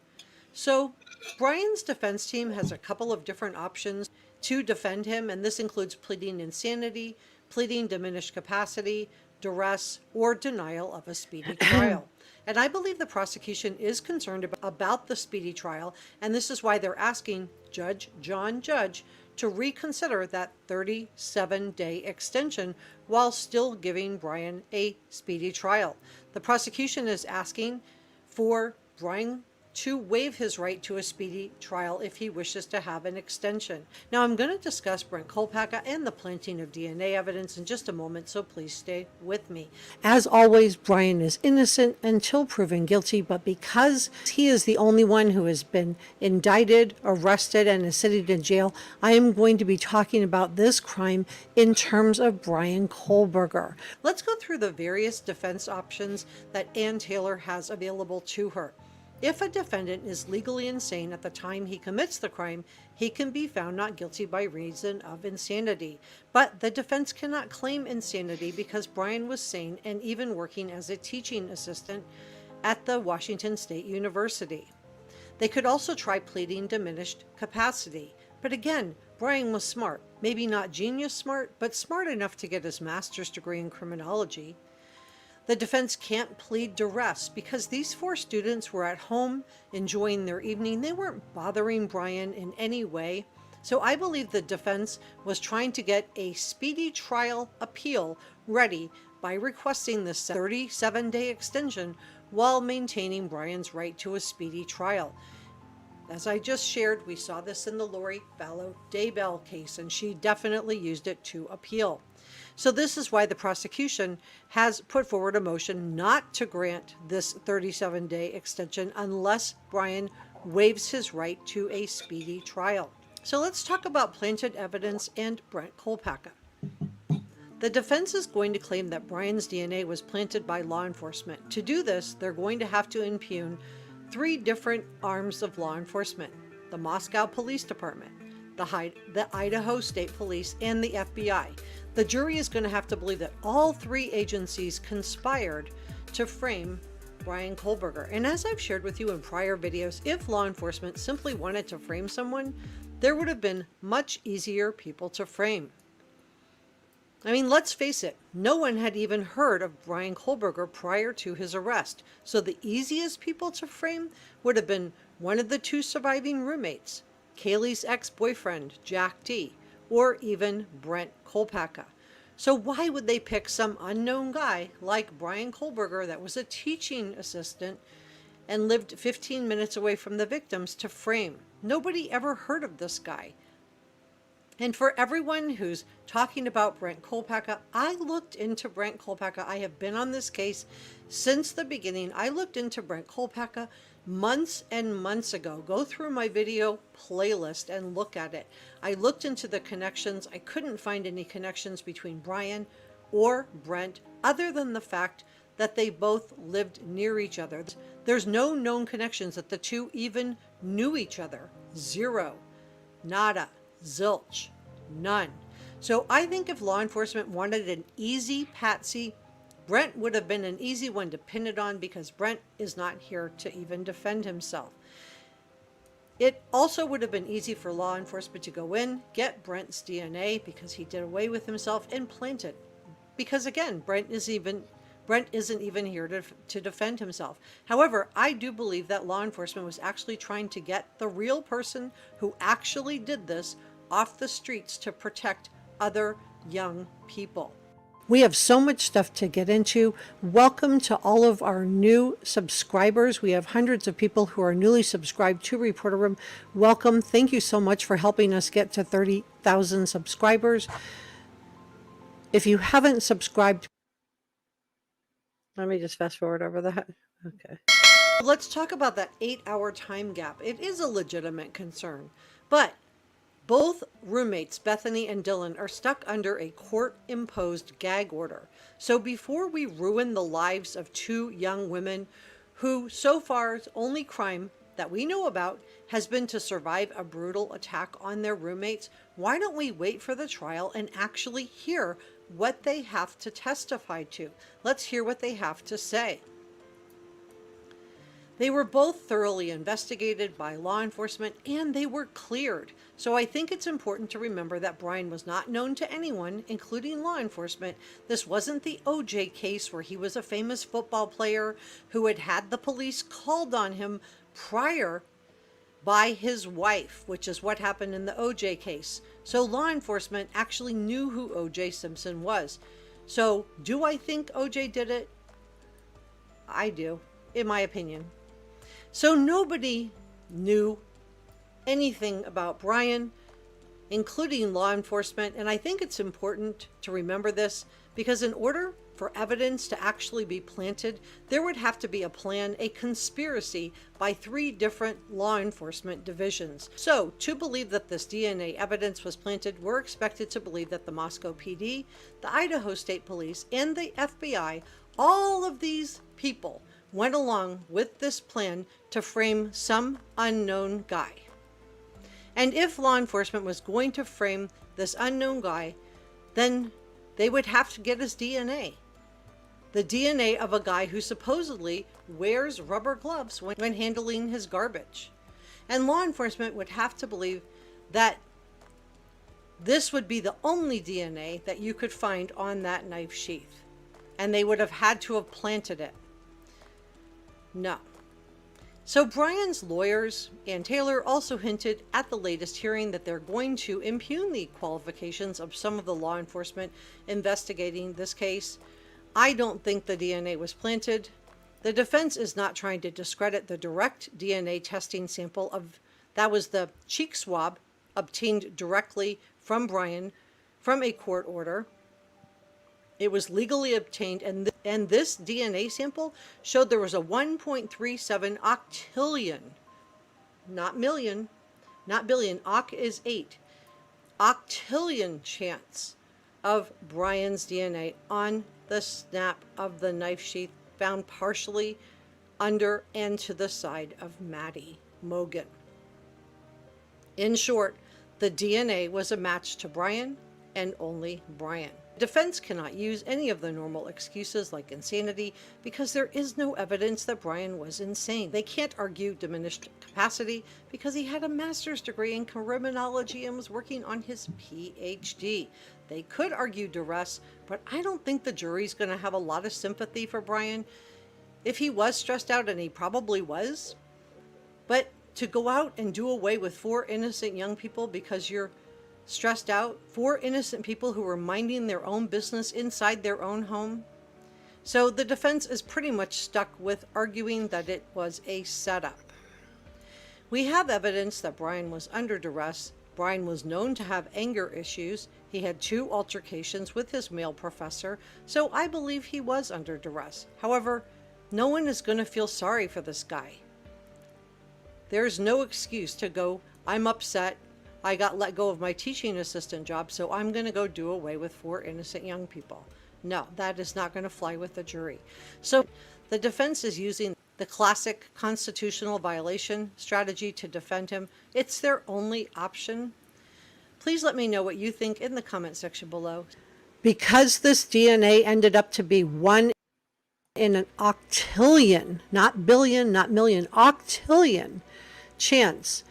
So Bryan's defense team has a couple of different options to defend him, and this includes pleading insanity, pleading diminished capacity, duress, or denial of a speedy trial. And I believe the prosecution is concerned about the speedy trial, and this is why they're asking Judge John Judge to reconsider that 37-day extension while still giving Bryan a speedy trial. The prosecution is asking for Bryan to waive his right to a speedy trial if he wishes to have an extension. Now, I'm going to discuss Bryan Kohberger and the planting of DNA evidence in just a moment, so please stay with me. As always, Bryan is innocent until proven guilty, but because he is the only one who has been indicted, arrested, and is sitting in jail, I am going to be talking about this crime in terms of Bryan Kohberger. Let's go through the various defense options that Ann Taylor has available to her. If a defendant is legally insane at the time he commits the crime, he can be found not guilty by reason of insanity. But the defense cannot claim insanity because Bryan was sane and even working as a teaching assistant at the Washington State University. They could also try pleading diminished capacity. But again, Bryan was smart. Maybe not genius smart, but smart enough to get his master's degree in criminology. The defense can't plead duress because these four students were at home enjoying their evening. They weren't bothering Bryan in any way. So I believe the defense was trying to get a speedy trial appeal ready by requesting this 37-day extension while maintaining Bryan's right to a speedy trial. As I just shared, we saw this in the Lori Vallow Daybell case, and she definitely used it to appeal. So this is why the prosecution has put forward a motion not to grant this 37-day extension unless Bryan waives his right to a speedy trial. So let's talk about planted evidence and Bryan Kohberger. The defense is going to claim that Bryan's DNA was planted by law enforcement. To do this, they're going to have to impugn three different arms of law enforcement: the Moscow Police Department, the Idaho State Police, and the FBI. The jury is going to have to believe that all three agencies conspired to frame Bryan Kohberger. And as I've shared with you in prior videos, if law enforcement simply wanted to frame someone, there would have been much easier people to frame. I mean, let's face it, no one had even heard of Bryan Kohberger prior to his arrest. So the easiest people to frame would have been one of the two surviving roommates, Kaylee's ex-boyfriend, Jack D., or even Brent Kohberger. So why would they pick some unknown guy like Bryan Kohberger that was a teaching assistant and lived 15 minutes away from the victims to frame? Nobody ever heard of this guy. And for everyone who's talking about Brent Kohberger, I looked into Brent Kohberger. I have been on this case since the beginning. I looked into Brent Kohberger months and months ago. Go through my video playlist and look at it. I looked into the connections. I couldn't find any connections between Bryan or Brent other than the fact that they both lived near each other. There's no known connections that the two even knew each other. Zero. Nada. Zilch. None. So I think if law enforcement wanted an easy patsy, Brent would have been an easy one to pin it on because Brent is not here to even defend himself. It also would have been easy for law enforcement to go in, get Brent's DNA because he did away with himself, and plant it. Because again, Brent isn't even here to defend himself. However, I do believe that law enforcement was actually trying to get the real person who actually did this off the streets to protect other young people. We have so much stuff to get into. Welcome to all of our new subscribers. We have hundreds of people who are newly subscribed to Reporter Room. Welcome. Thank you so much for helping us get to 30,000 subscribers. If you haven't subscribed, let me just fast forward over that. Okay. Let's talk about that 8-hour time gap. It is a legitimate concern, but both roommates, Bethany and Dylan, are stuck under a court-imposed gag order. So before we ruin the lives of two young women who so far's only crime that we know about has been to survive a brutal attack on their roommates, why don't we wait for the trial and actually hear what they have to testify to? Let's hear what they have to say. They were both thoroughly investigated by law enforcement and they were cleared. So I think it's important to remember that Bryan was not known to anyone, including law enforcement. This wasn't the OJ case where he was a famous football player who had had the police called on him prior by his wife, which is what happened in the OJ case. So law enforcement actually knew who OJ Simpson was. So do I think OJ did it? I do, in my opinion. So nobody knew anything about Bryan, including law enforcement. And I think it's important to remember this because in order for evidence to actually be planted, there would have to be a plan, a conspiracy by 3 different law enforcement divisions. So to believe that this DNA evidence was planted, we're expected to believe that the Moscow PD, the Idaho State Police, and the FBI, all of these people went along with this plan to frame some unknown guy. And if law enforcement was going to frame this unknown guy, then they would have to get his DNA. The DNA of a guy who supposedly wears rubber gloves when handling his garbage. And law enforcement would have to believe that this would be the only DNA that you could find on that knife sheath. And they would have had to have planted it. No. So Bryan's lawyers and Taylor also hinted at the latest hearing that they're going to impugn the qualifications of some of the law enforcement investigating this case. I don't think the DNA was planted. The defense is not trying to discredit the direct DNA testing sample that was the cheek swab obtained directly from Bryan from a court order. It was legally obtained, and this DNA sample showed there was a 1.37 octillion, not million, not billion, oct is 8, octillion chance of Bryan's DNA on the snap of the knife sheath found partially under and to the side of Maddie Mogen. In short, the DNA was a match to Bryan and only Bryan. Defense cannot use any of the normal excuses like insanity because there is no evidence that Bryan was insane. They can't argue diminished capacity because he had a master's degree in criminology and was working on his PhD. They could argue duress, but I don't think the jury's going to have a lot of sympathy for Bryan. If he was stressed out, and he probably was, but to go out and do away with 4 innocent young people because you're stressed out, 4 innocent people who were minding their own business inside their own home. So the defense is pretty much stuck with arguing that it was a setup. We have evidence that Bryan was under duress. Bryan was known to have anger issues. He had 2 altercations with his male professor, so I believe he was under duress. However, no one is going to feel sorry for this guy. There's no excuse to go, I'm upset, I got let go of my teaching assistant job, so I'm going to go do away with 4 innocent young people. No, that is not going to fly with the jury. So the defense is using the classic constitutional violation strategy to defend him. It's their only option. Please let me know what you think in the comment section below. Because this DNA ended up to be 1 in an octillion, not billion, not million, octillion chance,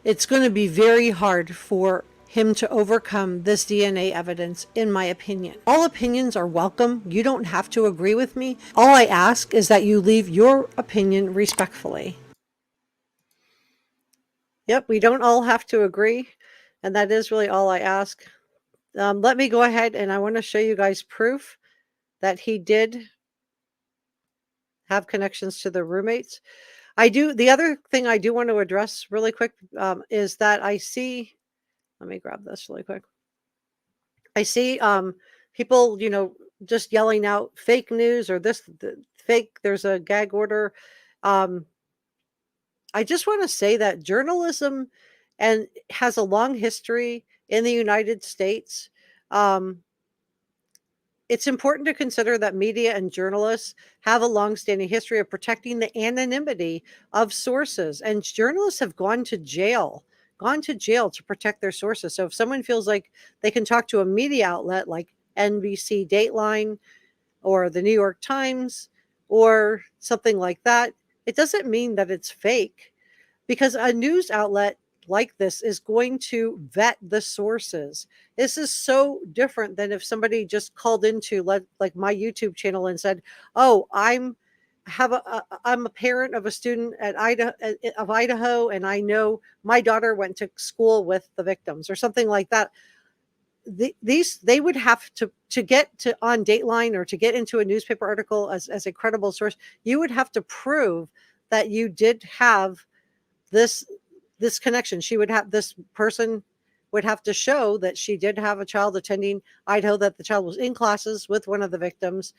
it's going to be very hard for him to overcome this DNA evidence, in my opinion. All opinions are welcome. You don't have to agree with me. All I ask is that you leave your opinion respectfully. Yep, we don't all have to agree, and that is really all I ask. Let me go ahead, and I want to show you guys proof that he did have connections to the roommates. The other thing I do want to address really quick is that I see, let me grab this really quick. I see people, just yelling out fake news or fake, there's a gag order. I just want to say that journalism has a long history in the United States. It's important to consider that media and journalists have a long-standing history of protecting the anonymity of sources, and journalists have gone to jail to protect their sources. So if someone feels like they can talk to a media outlet like NBC Dateline or the New York Times or something like that, it doesn't mean that it's fake, because a news outlet like this is going to vet the sources. This is so different than if somebody just called into like my YouTube channel and said, "Oh, I'm a parent of a student at Idaho, and I know my daughter went to school with the victims," or something like that. They would have to get to on Dateline or to get into a newspaper article as a credible source. You would have to prove that you did have this connection. This person would have to show that she did have a child attending Idaho, that the child was in classes with one of the victims,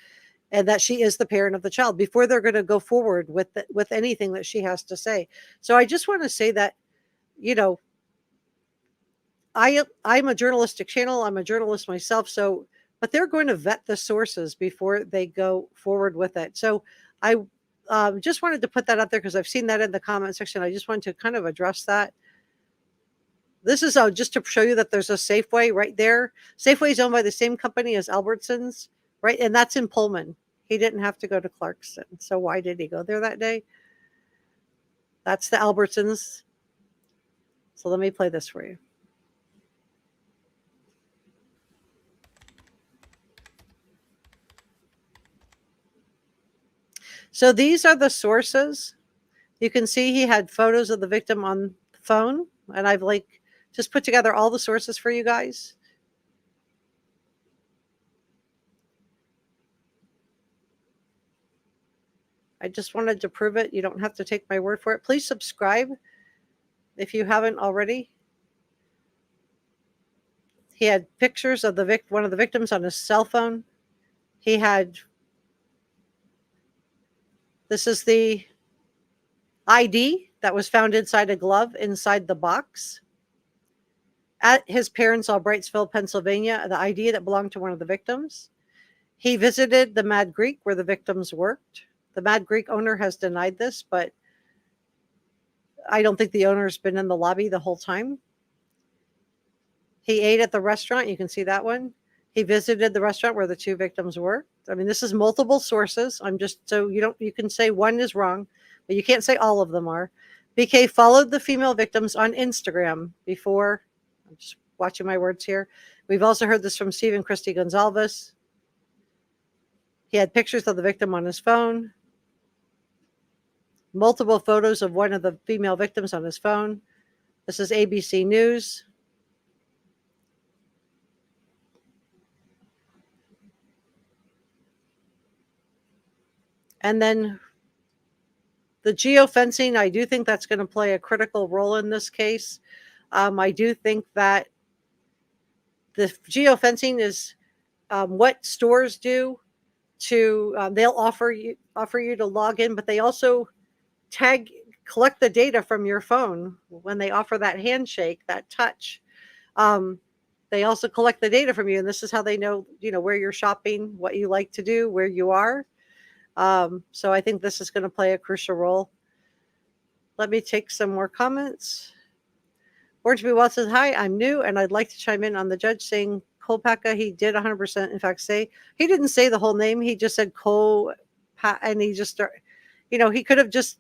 and that she is the parent of the child before they're going to go forward with anything that she has to say. So I just want to say that, I'm a journalistic channel. I'm a journalist myself. But they're going to vet the sources before they go forward with it. So I just wanted to put that out there because I've seen that in the comment section. I just wanted to kind of address that. This is just to show you that there's a Safeway right there. Safeway is owned by the same company as Albertsons, right? And that's in Pullman. He didn't have to go to Clarkston. So why did he go there that day? That's the Albertsons. So let me play this for you. So these are the sources. You can see he had photos of the victim on the phone, and I've just put together all the sources for you guys. I just wanted to prove it. You don't have to take my word for it. Please subscribe if you haven't already. He had pictures of one of the victims on his cell phone. This is the ID that was found inside a glove inside the box at his parents' Albrightsville, Pennsylvania, the ID that belonged to one of the victims. He visited the Mad Greek where the victims worked. The Mad Greek owner has denied this, but I don't think the owner's been in the lobby the whole time. He ate at the restaurant. You can see that one. He visited the restaurant where the 2 victims were. I mean, this is multiple sources. I'm just so you can say one is wrong, but you can't say all of them are. BK followed the female victims on Instagram before. I'm just watching my words here. We've also heard this from Stephen Christy Gonzalez. He had pictures of the victim on his phone, multiple photos of one of the female victims on his phone. This is ABC News. And then the geofencing, I do think that's going to play a critical role in this case. I do think that the geofencing is what stores do to they'll offer you to log in, but they also collect the data from your phone when they offer that handshake, that touch. They also collect the data from you, and this is how they know where you're shopping, what you like to do, where you are. So I think this is going to play a crucial role. Let me take some more comments. Orange Bee Watts says, hi, I'm new and I'd like to chime in on the judge saying Kolpaka. He did 100% in fact say, he didn't say the whole name. He just said and he just started, he could have just,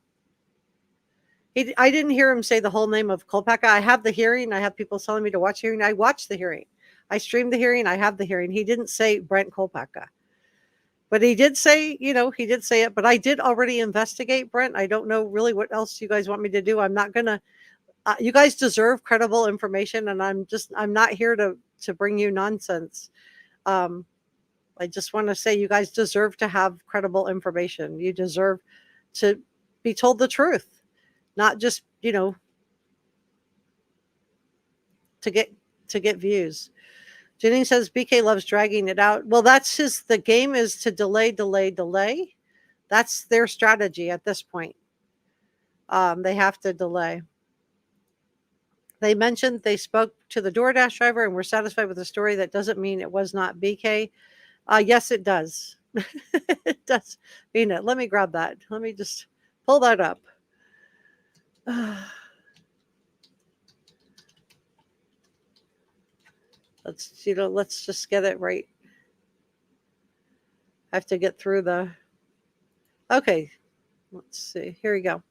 I didn't hear him say the whole name of Kolpaka. I have the hearing. I have people telling me to watch the hearing. I watched the hearing. I streamed the hearing. I have the hearing. He didn't say Brent Kolpaka. But he did say, he did say it, but I did already investigate Brent. I don't know really what else you guys want me to do. I'm not going to, you guys deserve credible information, and I'm not here to bring you nonsense. I just want to say you guys deserve to have credible information. You deserve to be told the truth, not just, to get views. Jennings says BK loves dragging it out. Well, the game is to delay. That's their strategy at this point. They have to delay. They mentioned they spoke to the DoorDash driver and were satisfied with the story. That doesn't mean it was not BK. Yes, it does. It does mean it. Let me grab that. Let me just pull that up. Let's just get it right. I have to get through okay. Let's see. Here we go.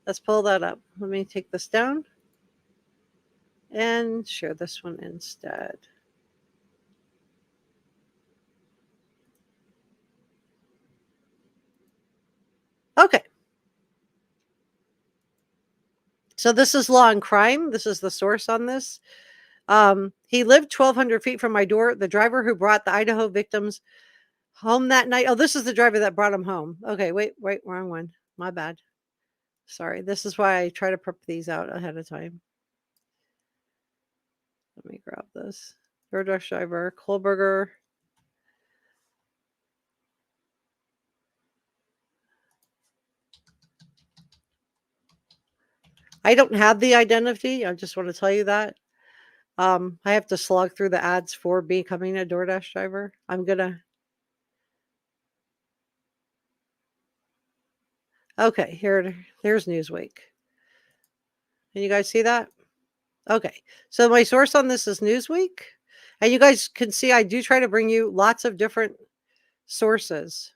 Let's pull that up. Let me take this down and share this one instead. Okay. So this is Law and Crime. This is the source on this. He lived 1,200 feet from my door. The driver who brought the Idaho victims home that night. Oh, this is the driver that brought him home. Okay, wait, wrong one. My bad. Sorry. This is why I try to prep these out ahead of time. Let me grab this. DoorDash driver, Kohberger. I don't have the identity. I just want to tell you that. I have to slog through the ads for becoming a DoorDash driver. Okay, here's Newsweek. Can you guys see that? Okay, so my source on this is Newsweek. And you guys can see I do try to bring you lots of different sources.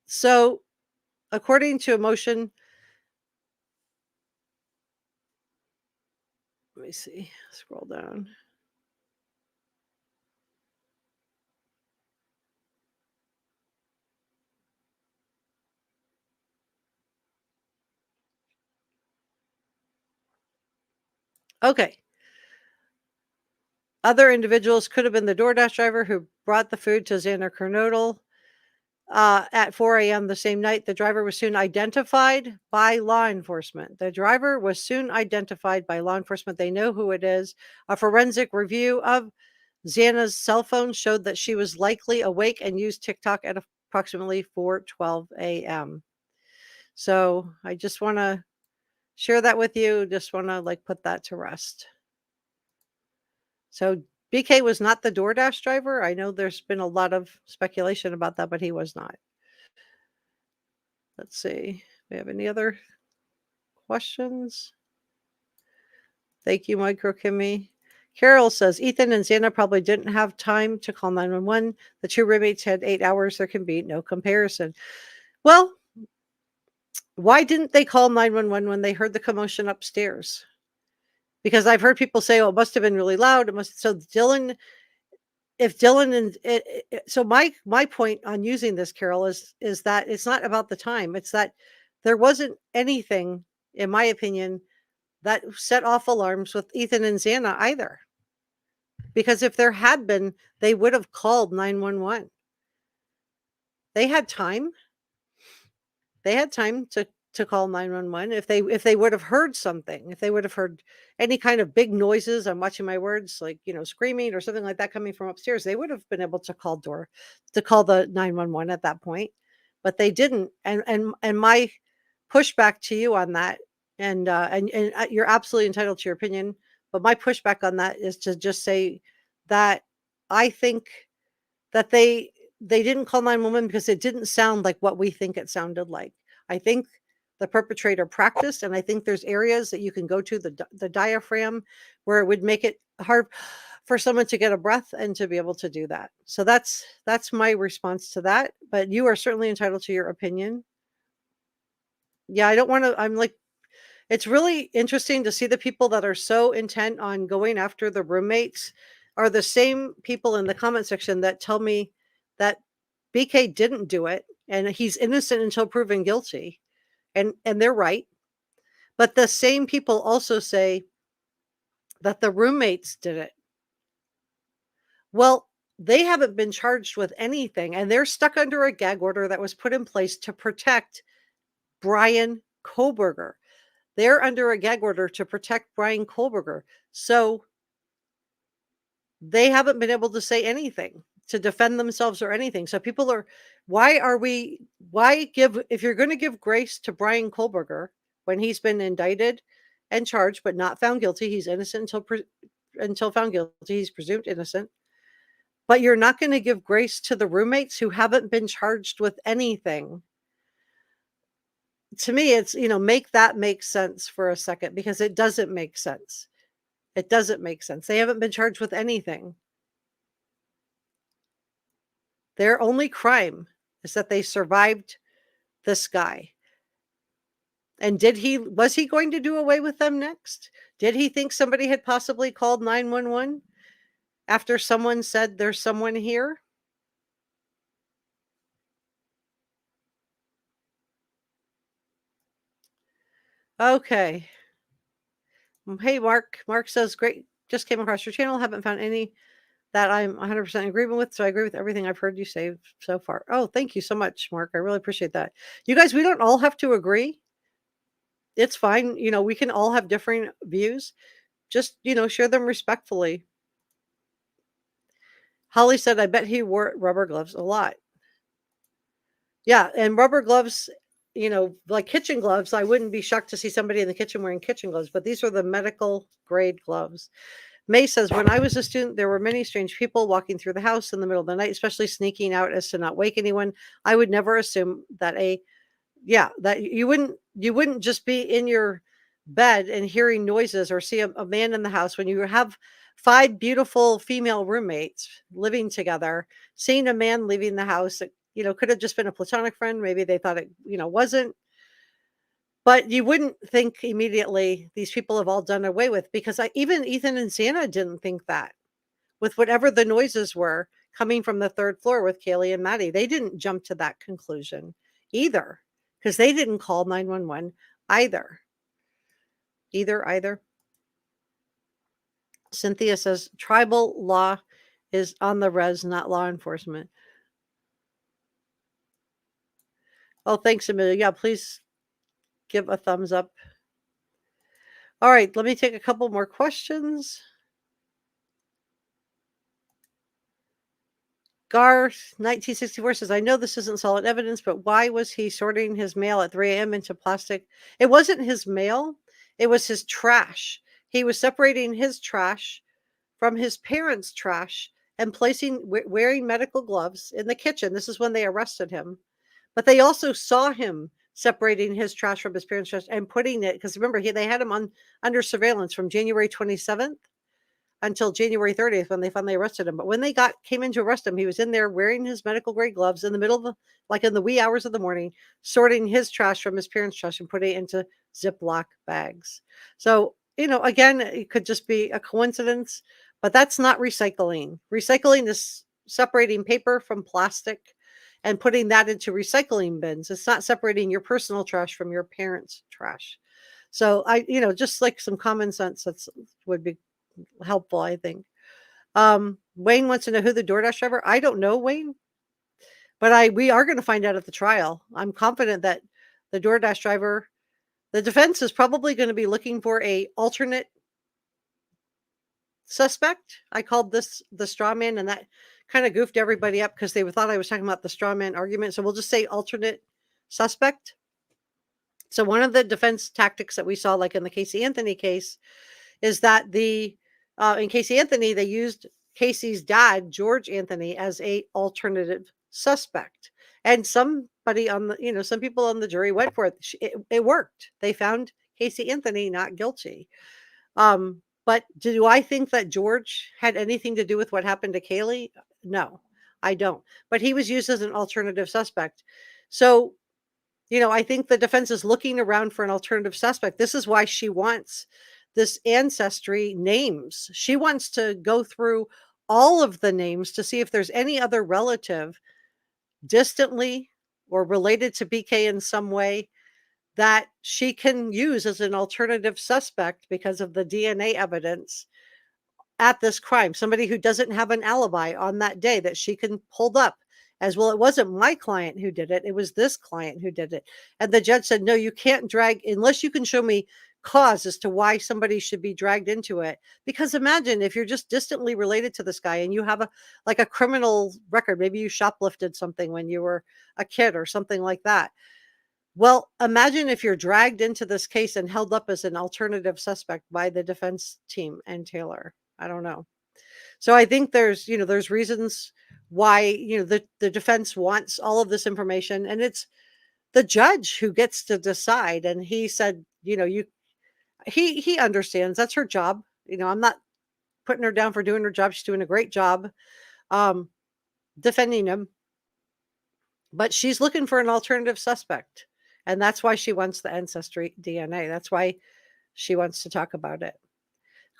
So according to a motion, let me see, scroll down. Okay. Other individuals could have been the DoorDash driver who brought the food to Xander Kernodle at 4 a.m. the same night. The driver was soon identified by law enforcement. They know who it is. A forensic review of Xana's cell phone showed that she was likely awake and used TikTok at approximately 4:12 a.m. So I just want to share that with you. Just want to put that to rest. So BK was not the DoorDash driver. I know there's been a lot of speculation about that, but he was not. Let's see. We have any other questions? Thank you, Micro Kimmy. Carol says Ethan and Xana probably didn't have time to call 911. The two roommates had 8 hours. There can be no comparison. Well, why didn't they call 911 when they heard the commotion upstairs? Because I've heard people say, "Oh, it must have been really loud." It must. So Dylan, if Dylan and so my point on using this, Carol, is that it's not about the time. It's that there wasn't anything, in my opinion, that set off alarms with Ethan and Xana either. Because if there had been, they would have called 911. They had time. They had time to call 911 if they would have heard something, if they would have heard any kind of big noises. I'm watching my words, like, screaming or something like that coming from upstairs. They would have been able to call the 911 at that point, but they didn't. And my pushback to you on that, and you're absolutely entitled to your opinion, but my pushback on that is to just say that I think that they didn't call 911 because it didn't sound like what we think it sounded like. I think the perpetrator practiced, and I think there's areas that you can go to the diaphragm where it would make it hard for someone to get a breath and to be able to do that. So that's my response to that. But you are certainly entitled to your opinion. Yeah, I don't want to. I'm like, it's really interesting to see the people that are so intent on going after the roommates are the same people in the comment section that tell me that BK didn't do it and he's innocent until proven guilty. And they're right. But the same people also say that the roommates did it. Well, they haven't been charged with anything, and they're stuck under a gag order that was put in place to protect Bryan Kohberger. They're under a gag order to protect Bryan Kohberger. So they haven't been able to say anything to defend themselves or anything. So people are, if you're going to give grace to Bryan Kohberger when he's been indicted and charged but not found guilty, he's innocent until found guilty, he's presumed innocent. But you're not going to give grace to the roommates who haven't been charged with anything. To me, it's, make that make sense for a second, because it doesn't make sense. It doesn't make sense. They haven't been charged with anything. Their only crime is that they survived this guy. And was he going to do away with them next? Did he think somebody had possibly called 911 after someone said there's someone here? Okay. Hey, Mark. Mark says, great. Just came across your channel. Haven't found any that I'm 100% in agreement with. So I agree with everything I've heard you say so far. Oh, thank you so much, Mark. I really appreciate that. You guys, we don't all have to agree. It's fine. We can all have different views. Just, share them respectfully. Holly said, I bet he wore rubber gloves a lot. Yeah. And rubber gloves, like kitchen gloves, I wouldn't be shocked to see somebody in the kitchen wearing kitchen gloves, but these are the medical grade gloves. May says, when I was a student, there were many strange people walking through the house in the middle of the night, especially sneaking out as to not wake anyone. I would never assume that that you wouldn't just be in your bed and hearing noises or see a man in the house when you have 5 beautiful female roommates living together, seeing a man leaving the house that, could have just been a platonic friend. Maybe they thought it, wasn't. But you wouldn't think immediately these people have all done away with, because even Ethan and Xana didn't think that with whatever the noises were coming from the 3rd floor with Kaylee and Maddie. They didn't jump to that conclusion either, because they didn't call 911 either. Either. Cynthia says tribal law is on the res, not law enforcement. Oh, thanks, Amelia. Yeah, please give a thumbs up. All right, let me take a couple more questions. Garth 1964 says, I know this isn't solid evidence, but why was he sorting his mail at 3 a.m. into plastic? It wasn't his mail. It was his trash. He was separating his trash from his parents' trash and wearing medical gloves in the kitchen. This is when they arrested him. But they also saw him separating his trash from his parents' trash and putting it, because remember, they had him under surveillance from January 27th until January 30th when they finally arrested him. But when they came in to arrest him, he was in there wearing his medical grade gloves in the middle of like in the wee hours of the morning, sorting his trash from his parents' trash and putting it into Ziploc bags. So, again, it could just be a coincidence, but that's not recycling. Recycling is separating paper from plastic and putting that into recycling bins. It's not separating your personal trash from your parents' trash. So just like some common sense would be helpful, I think. Wayne wants to know who the DoorDash driver. I don't know, Wayne, but we are going to find out at the trial. I'm confident that the DoorDash driver, the defense is probably going to be looking for a alternate suspect. I called this the straw man, and that kind of goofed everybody up because they thought I was talking about the straw man argument. So we'll just say alternate suspect. So one of the defense tactics that we saw, like in the Casey Anthony case, is that in Casey Anthony, they used Casey's dad, George Anthony, as a alternative suspect. And somebody some people on the jury went for it. It worked. They found Casey Anthony not guilty. But do I think that George had anything to do with what happened to Kaylee? No, I don't. But he was used as an alternative suspect. So, I think the defense is looking around for an alternative suspect. This is why she wants this ancestry names. She wants to go through all of the names to see if there's any other relative distantly or related to BK in some way that she can use as an alternative suspect because of the DNA evidence at this crime. Somebody who doesn't have an alibi on that day that she can hold up as well. It wasn't my client who did it. It was this client who did it. And the judge said, no, you can't drag unless you can show me cause as to why somebody should be dragged into it. Because imagine if you're just distantly related to this guy and you have a criminal record, maybe you shoplifted something when you were a kid or something like that. Well, imagine if you're dragged into this case and held up as an alternative suspect by the defense team and Taylor. I don't know. So I think there's reasons why, the defense wants all of this information, and it's the judge who gets to decide. And he said, he understands that's her job. I'm not putting her down for doing her job. She's doing a great job defending him, but she's looking for an alternative suspect. And that's why she wants the ancestry DNA. That's why she wants to talk about it.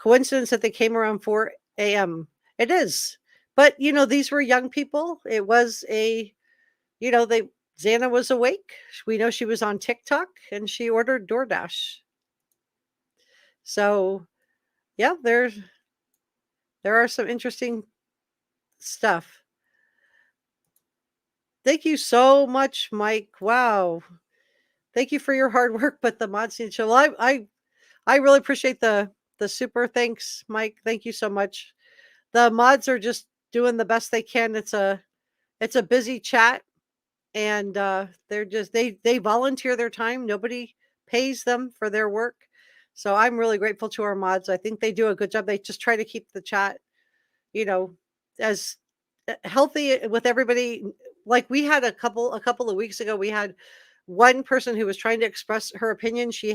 Coincidence that they came around 4 a.m. It is. But, these were young people. It was Xana was awake. We know she was on TikTok and she ordered DoorDash. So, yeah, there are some interesting stuff. Thank you so much, Mike. Wow. Thank you for your hard work, but the mods need to chill. I really appreciate the super thanks, Mike. Thank you so much. The mods are just doing the best they can. It's a busy chat, and they're just they volunteer their time. Nobody pays them for their work. So I'm really grateful to our mods. I think they do a good job. They just try to keep the chat, as healthy with everybody. Like we had a couple of weeks ago, we had one person who was trying to express her opinion. She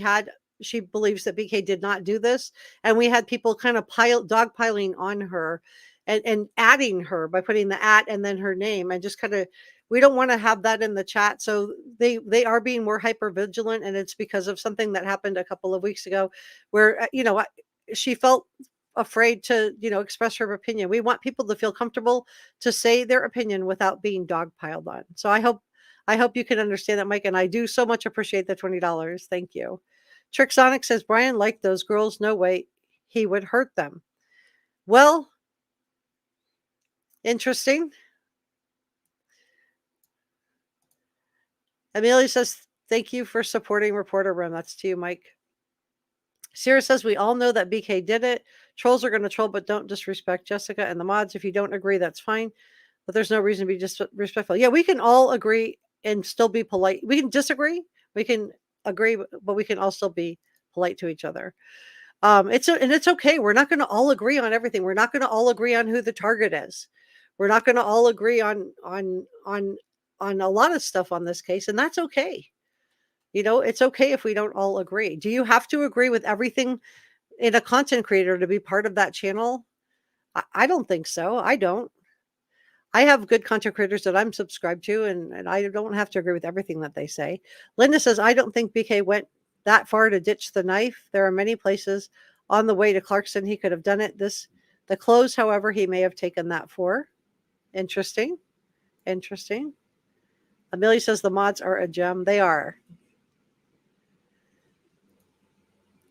believes that BK did not do this. And we had people kind of dogpiling on her and adding her by putting the @ and then her name, and just kind of, we don't want to have that in the chat. So they are being more hyper vigilant. And it's because of something that happened a couple of weeks ago where, she felt afraid to, express her opinion. We want people to feel comfortable to say their opinion without being dogpiled on. So I hope you can understand that, Mike. And I do so much appreciate the $20. Thank you. Tricksonic says, Bryan liked those girls. No way he would hurt them. Well, interesting. Amelia says, thank you for supporting Reporter Room. That's to you, Mike. Sarah says, we all know that BK did it. Trolls are going to troll, but don't disrespect Jessica and the mods. If you don't agree, that's fine. But there's no reason to be disrespectful. Yeah, we can all agree and still be polite. We can disagree. We can agree, but we can also be polite to each other. It's okay. We're not going to all agree on everything. We're not going to all agree on who the target is. We're not going to all agree on a lot of stuff on this case, and that's okay. It's okay if we don't all agree. Do you have to agree with everything in a content creator to be part of that channel? I don't think so. I don't. I have good content creators that I'm subscribed to, and I don't have to agree with everything that they say. Linda says, I don't think BK went that far to ditch the knife. There are many places on the way to Clarkson he could have done it. The clothes, however, he may have taken that for. Interesting. Interesting. Amelia says the mods are a gem. They are.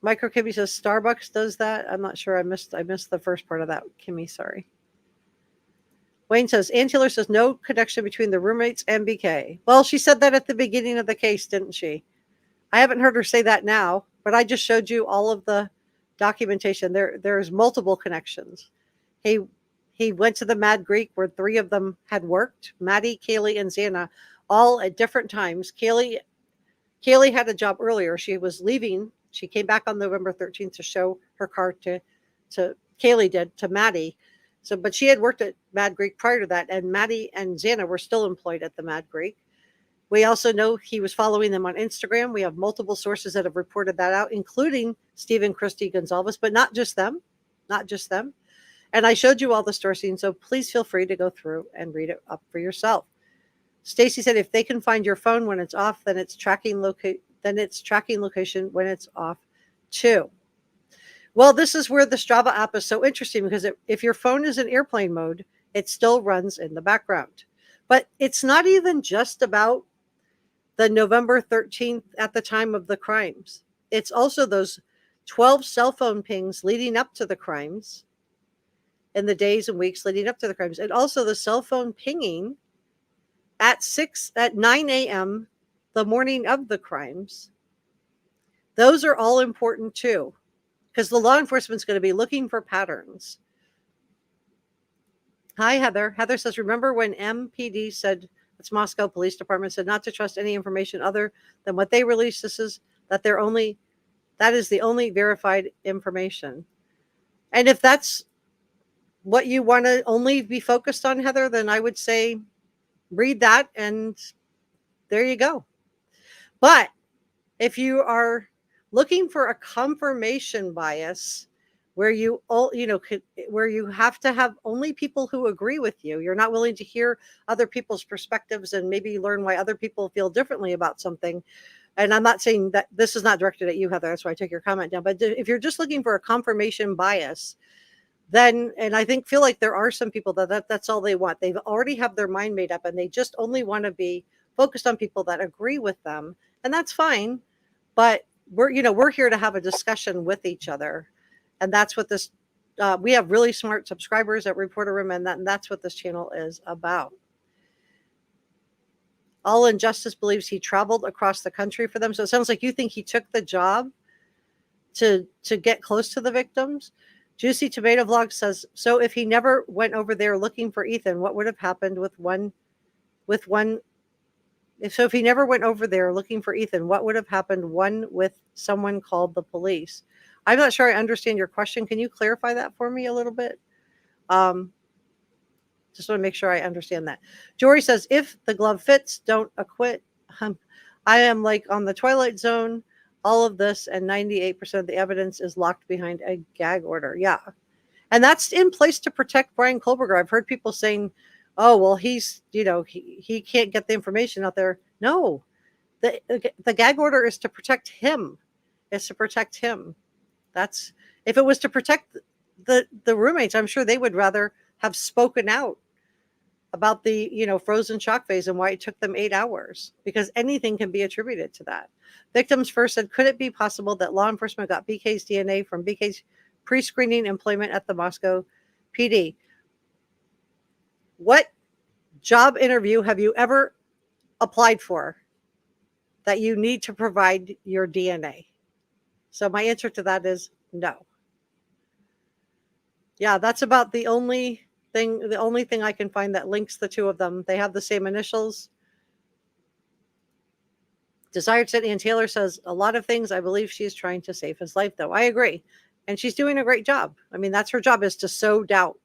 Micro Kimmy says Starbucks does that. I'm not sure. I missed the first part of that. Kimmy, sorry. Wayne says, Ann Taylor says no connection between the roommates and BK. Well, she said that at the beginning of the case, didn't she? I haven't heard her say that now, but I just showed you all of the documentation. There's multiple connections. He went to the Mad Greek where 3 of them had worked, Maddie, Kaylee, and Xana, all at different times. Kaylee had a job earlier. She was leaving. She came back on November 13th to show her car to Kaylee did to Maddie. So, but she had worked at Mad Greek prior to that, and Maddie and Xana were still employed at the Mad Greek. We also know he was following them on Instagram. We have multiple sources that have reported that out, including Steve and Christy Goncalves, but not just them. And I showed you all the sourcing, so please feel free to go through and read it up for yourself. Stacy said, if they can find your phone when it's off, then it's tracking location when it's off too. Well, this is where the Strava app is so interesting, because if your phone is in airplane mode, it still runs in the background. But it's not even just about the November 13th at the time of the crimes. It's also those 12 cell phone pings leading up to the crimes in the days and weeks leading up to the crimes. And also the cell phone pinging at 9 a.m. the morning of the crimes. Those are all important too, because the law enforcement is going to be looking for patterns. Hi, Heather. Heather says, remember when MPD said, it's Moscow Police Department, said not to trust any information other than what they released. That is the only verified information. And if that's what you want to only be focused on, Heather, then I would say read that and there you go. But if you are looking for a confirmation bias where where you have to have only people who agree with you, you're not willing to hear other people's perspectives and maybe learn why other people feel differently about something. And I'm not saying that this is not directed at you, Heather, that's why I took your comment down. But if you're just looking for a confirmation bias, then, and I feel like there are some people that's all they want. They've already have their mind made up and they just only want to be focused on people that agree with them. And that's fine. But we're here to have a discussion with each other. And that's what this, we have really smart subscribers at Reporter Room, and that's what this channel is about. All Injustice believes he traveled across the country for them. So it sounds like you think he took the job to get close to the victims. Juicy Tomato Vlog says, so if he never went over there looking for Ethan, what would have happened if he never went over there looking for Ethan, what would have happened with someone called the police? I'm not sure I understand your question. Can you clarify that for me a little bit? Just want to make sure I understand that. Jory says, if the glove fits, don't acquit. I am like on the Twilight Zone. All of this and 98% of the evidence is locked behind a gag order. Yeah. And that's in place to protect Bryan Kohberger. I've heard people saying, oh, well, he's, he can't get the information out there. No, the gag order is to protect him. It's to protect him. That's, if it was to protect the roommates, I'm sure they would rather have spoken out about the, frozen shock phase and why it took them 8 hours, because anything can be attributed to that. Victims First said, could it be possible that law enforcement got BK's DNA from BK's pre-screening employment at the Moscow PD? What job interview have you ever applied for that you need to provide your DNA? So my answer to that is no. Yeah, that's about the only thing I can find that links the two of them. They have the same initials. Desired City and Taylor says a lot of things. I believe she's trying to save his life, though. I agree. And she's doing a great job. I mean, that's her job, is to sow doubt.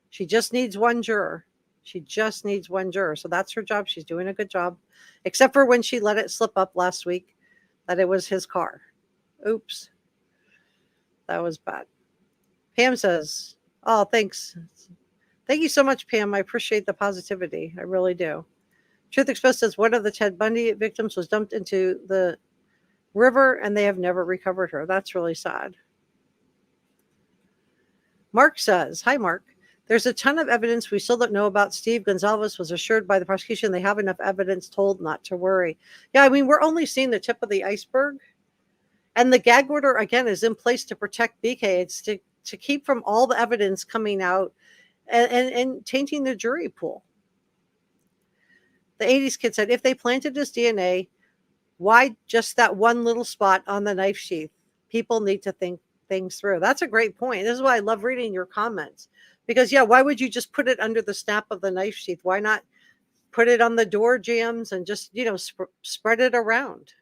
She just needs one juror. So that's her job. She's doing a good job, except for when she let it slip up last week that it was his car. Oops. That was bad. Pam says, Oh, thanks. Thank you so much, Pam. I appreciate the positivity. I really do. Truth Exposed says one of the Ted Bundy victims was dumped into the river and they have never recovered her. That's really sad. Mark says, hi, Mark. There's a ton of evidence we still don't know about. Steve Gonzalez was assured by the prosecution they have enough evidence, told not to worry. Yeah, I mean, we're only seeing the tip of the iceberg. And the gag order, again, is in place to protect BK. It's to keep from all the evidence coming out and tainting the jury pool. The 80s kid said, if they planted his DNA, why just that one little spot on the knife sheath? People need to think things through. That's a great point. This is why I love reading your comments. Because, yeah, why would you just put it under the snap of the knife sheath? Why not put it on the door jambs and just, spread it around?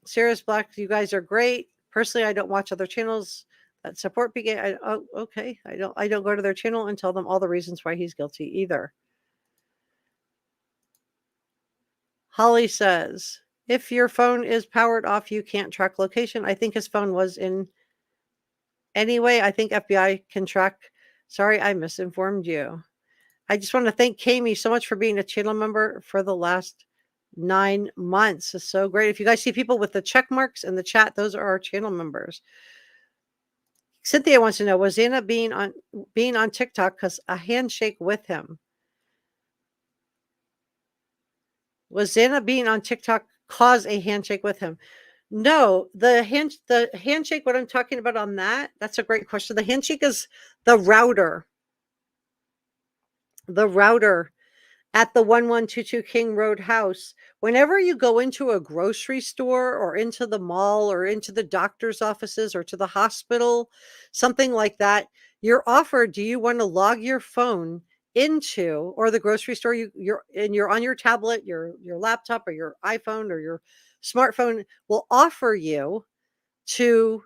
Sirius Black, you guys are great. Personally, I don't watch other channels that support BK. Okay. I don't go to their channel and tell them all the reasons why he's guilty either. Holly says, if your phone is powered off, you can't track location. I think his phone was in anyway. I think FBI can track. Sorry, I misinformed you. I just want to thank Kami so much for being a channel member for the last 9 months. It's so great. If you guys see people with the check marks in the chat, those are our channel members. Cynthia wants to know, was Anna being on TikTok because a handshake with him? Was Xana being on TikTok cause a handshake with him? No, the handshake, what I'm talking about on that's a great question. The handshake is the router. The router at the 1122 King Road house. Whenever you go into a grocery store or into the mall or into the doctor's offices or to the hospital, something like that, you're offered, do you want to log your phone into, or the grocery store, you're on your tablet, your laptop or your iPhone or your smartphone will offer you to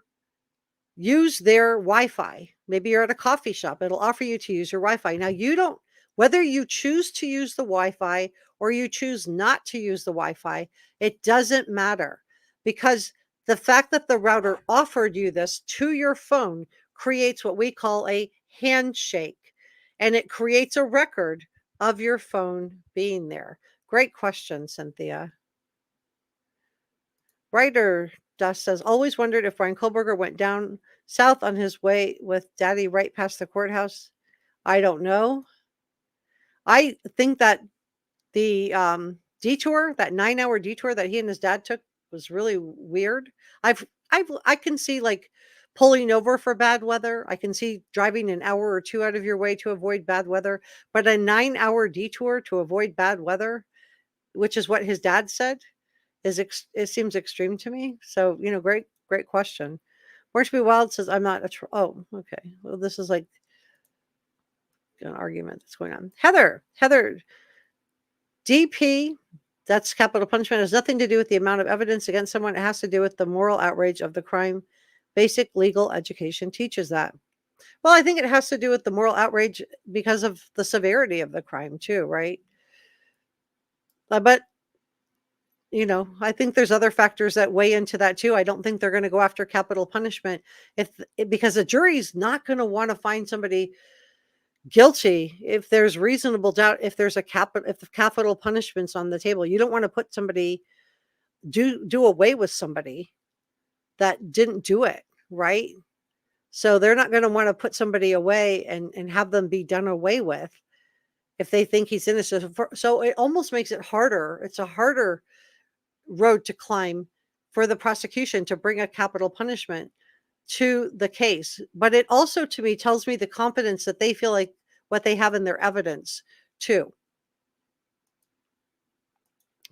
use their Wi-Fi. Maybe you're at a coffee shop, it'll offer you to use your Wi-Fi. Now whether you choose to use the Wi-Fi or you choose not to use the Wi-Fi, it doesn't matter, because the fact that the router offered you this to your phone creates what we call a handshake, and it creates a record of your phone being there. Great question, Cynthia. Writer Dust says, always wondered if Bryan Kohberger went down south on his way with Daddy right past the courthouse. I don't know. I think that the detour, that 9-hour detour that he and his dad took, was really weird. I can see like pulling over for bad weather. I can see driving an hour or two out of your way to avoid bad weather, but a 9-hour detour to avoid bad weather, which is what his dad said, it seems extreme to me. So, great question. Orange Be Wild says, I'm not oh, okay. Well, this is like an argument that's going on. Heather, DP, that's capital punishment, has nothing to do with the amount of evidence against someone. It has to do with the moral outrage of the crime. Basic legal education teaches that. Well, I think it has to do with the moral outrage because of the severity of the crime too, right? But I think there's other factors that weigh into that too. I don't think they're going to go after capital punishment because the jury's not going to want to find somebody guilty if there's reasonable doubt, if there's if the capital punishment's on the table. You don't want to put somebody, do away with somebody that didn't do it, right? So they're not going to want to put somebody away and have them be done away with if they think he's innocent. So it almost makes it harder. It's a harder road to climb for the prosecution to bring a capital punishment to the case. But it also, to me, tells me the confidence that they feel like what they have in their evidence too.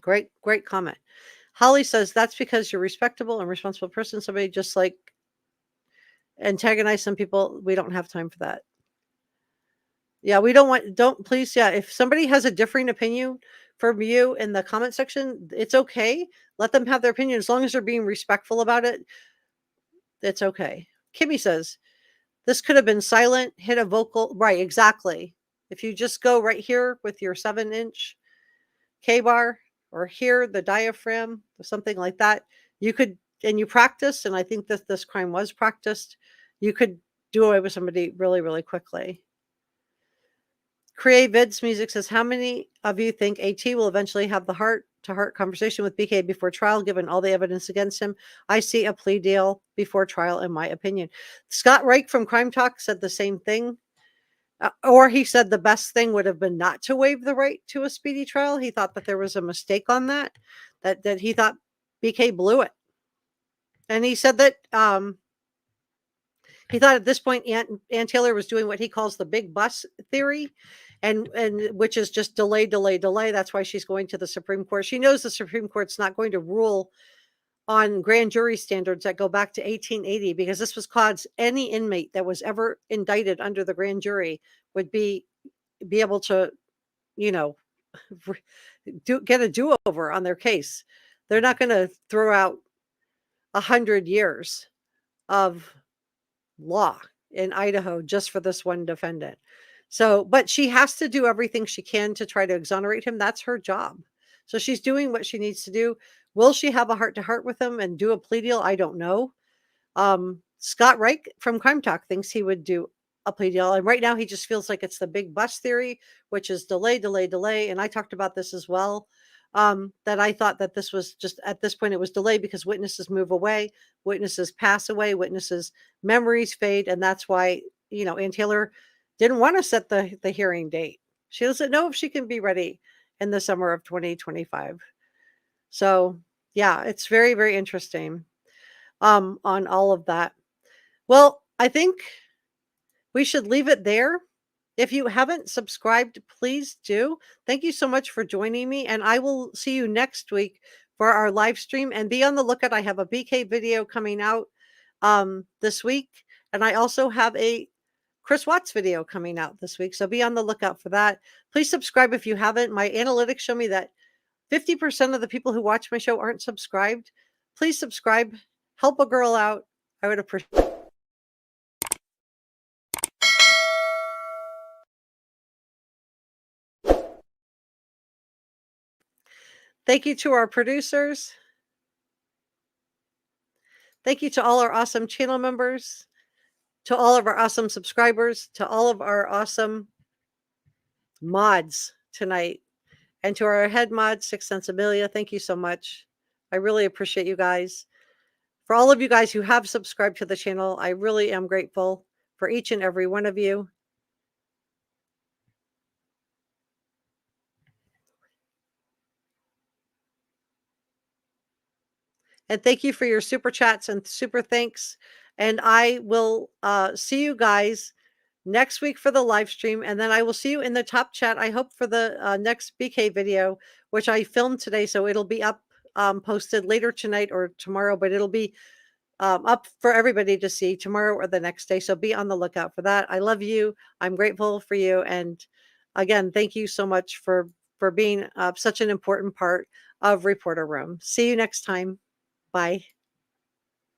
Great comment. Holly says, that's because you're a respectable and responsible person. Somebody just like antagonize some people. We don't have time for that. Yeah, we don't please. Yeah, if somebody has a differing opinion from you in the comment section, it's okay. Let them have their opinion as long as they're being respectful about it. It's okay. Kimmy says, this could have been silent, hit a vocal. Right, exactly. If you just go right here with your 7-inch K-bar or here, the diaphragm or something like that, you could and you practice, and I think that this crime was practiced, you could do away with somebody really, really quickly. Create Vids Music says, how many of you think AT will eventually have the heart-to-heart conversation with BK before trial, given all the evidence against him? I see a plea deal before trial, in my opinion. Scott Reich from Crime Talk said the same thing. Or he said the best thing would have been not to waive the right to a speedy trial. He thought that there was a mistake on that he thought BK blew it. And he said that he thought at this point Ann Taylor was doing what he calls the big bus theory, and which is just delay. That's why she's going to the Supreme Court. She knows the Supreme Court's not going to rule on grand jury standards that go back to 1880, because this was cause any inmate that was ever indicted under the grand jury would be able to, get a do-over on their case. They're not going to throw out 100 years of law in Idaho just for this one defendant. So, but she has to do everything she can to try to exonerate him. That's her job. So she's doing what she needs to do. Will she have a heart-to-heart with him and do a plea deal? I don't know. Scott Reich from Crime Talk thinks he would do a plea deal. And right now he just feels like it's the big bus theory, which is delay. And I talked about this as well, that I thought that this was just, at this point, it was delayed because witnesses move away, witnesses pass away, witnesses' memories fade. And that's why, Ann Taylor didn't want to set the hearing date. She doesn't know if she can be ready in the summer of 2025. So yeah, it's very, very interesting on all of that. Well, I think we should leave it there. If you haven't subscribed, please do. Thank you so much for joining me, and I will see you next week for our live stream. And be on the lookout. I have a BK video coming out this week, and I also have a Chris Watts video coming out this week. So be on the lookout for that. Please subscribe if you haven't. My analytics show me that 50% of the people who watch my show aren't subscribed. Please subscribe. Help a girl out. I would appreciate it. Thank you to our producers. Thank you to all our awesome channel members, to all of our awesome subscribers, to all of our awesome mods tonight, and to our head mod, Sixth Sense Amelia. Thank you so much. I really appreciate you guys. For all of you guys who have subscribed to the channel, I really am grateful for each and every one of you. And thank you for your super chats and super thanks. And I will see you guys next week for the live stream. And then I will see you in the top chat, I hope, for the next BK video, which I filmed today. So it'll be up, posted later tonight or tomorrow, but it'll be up for everybody to see tomorrow or the next day. So be on the lookout for that. I love you. I'm grateful for you. And again, thank you so much for being such an important part of Reporter Room. See you next time. Bye.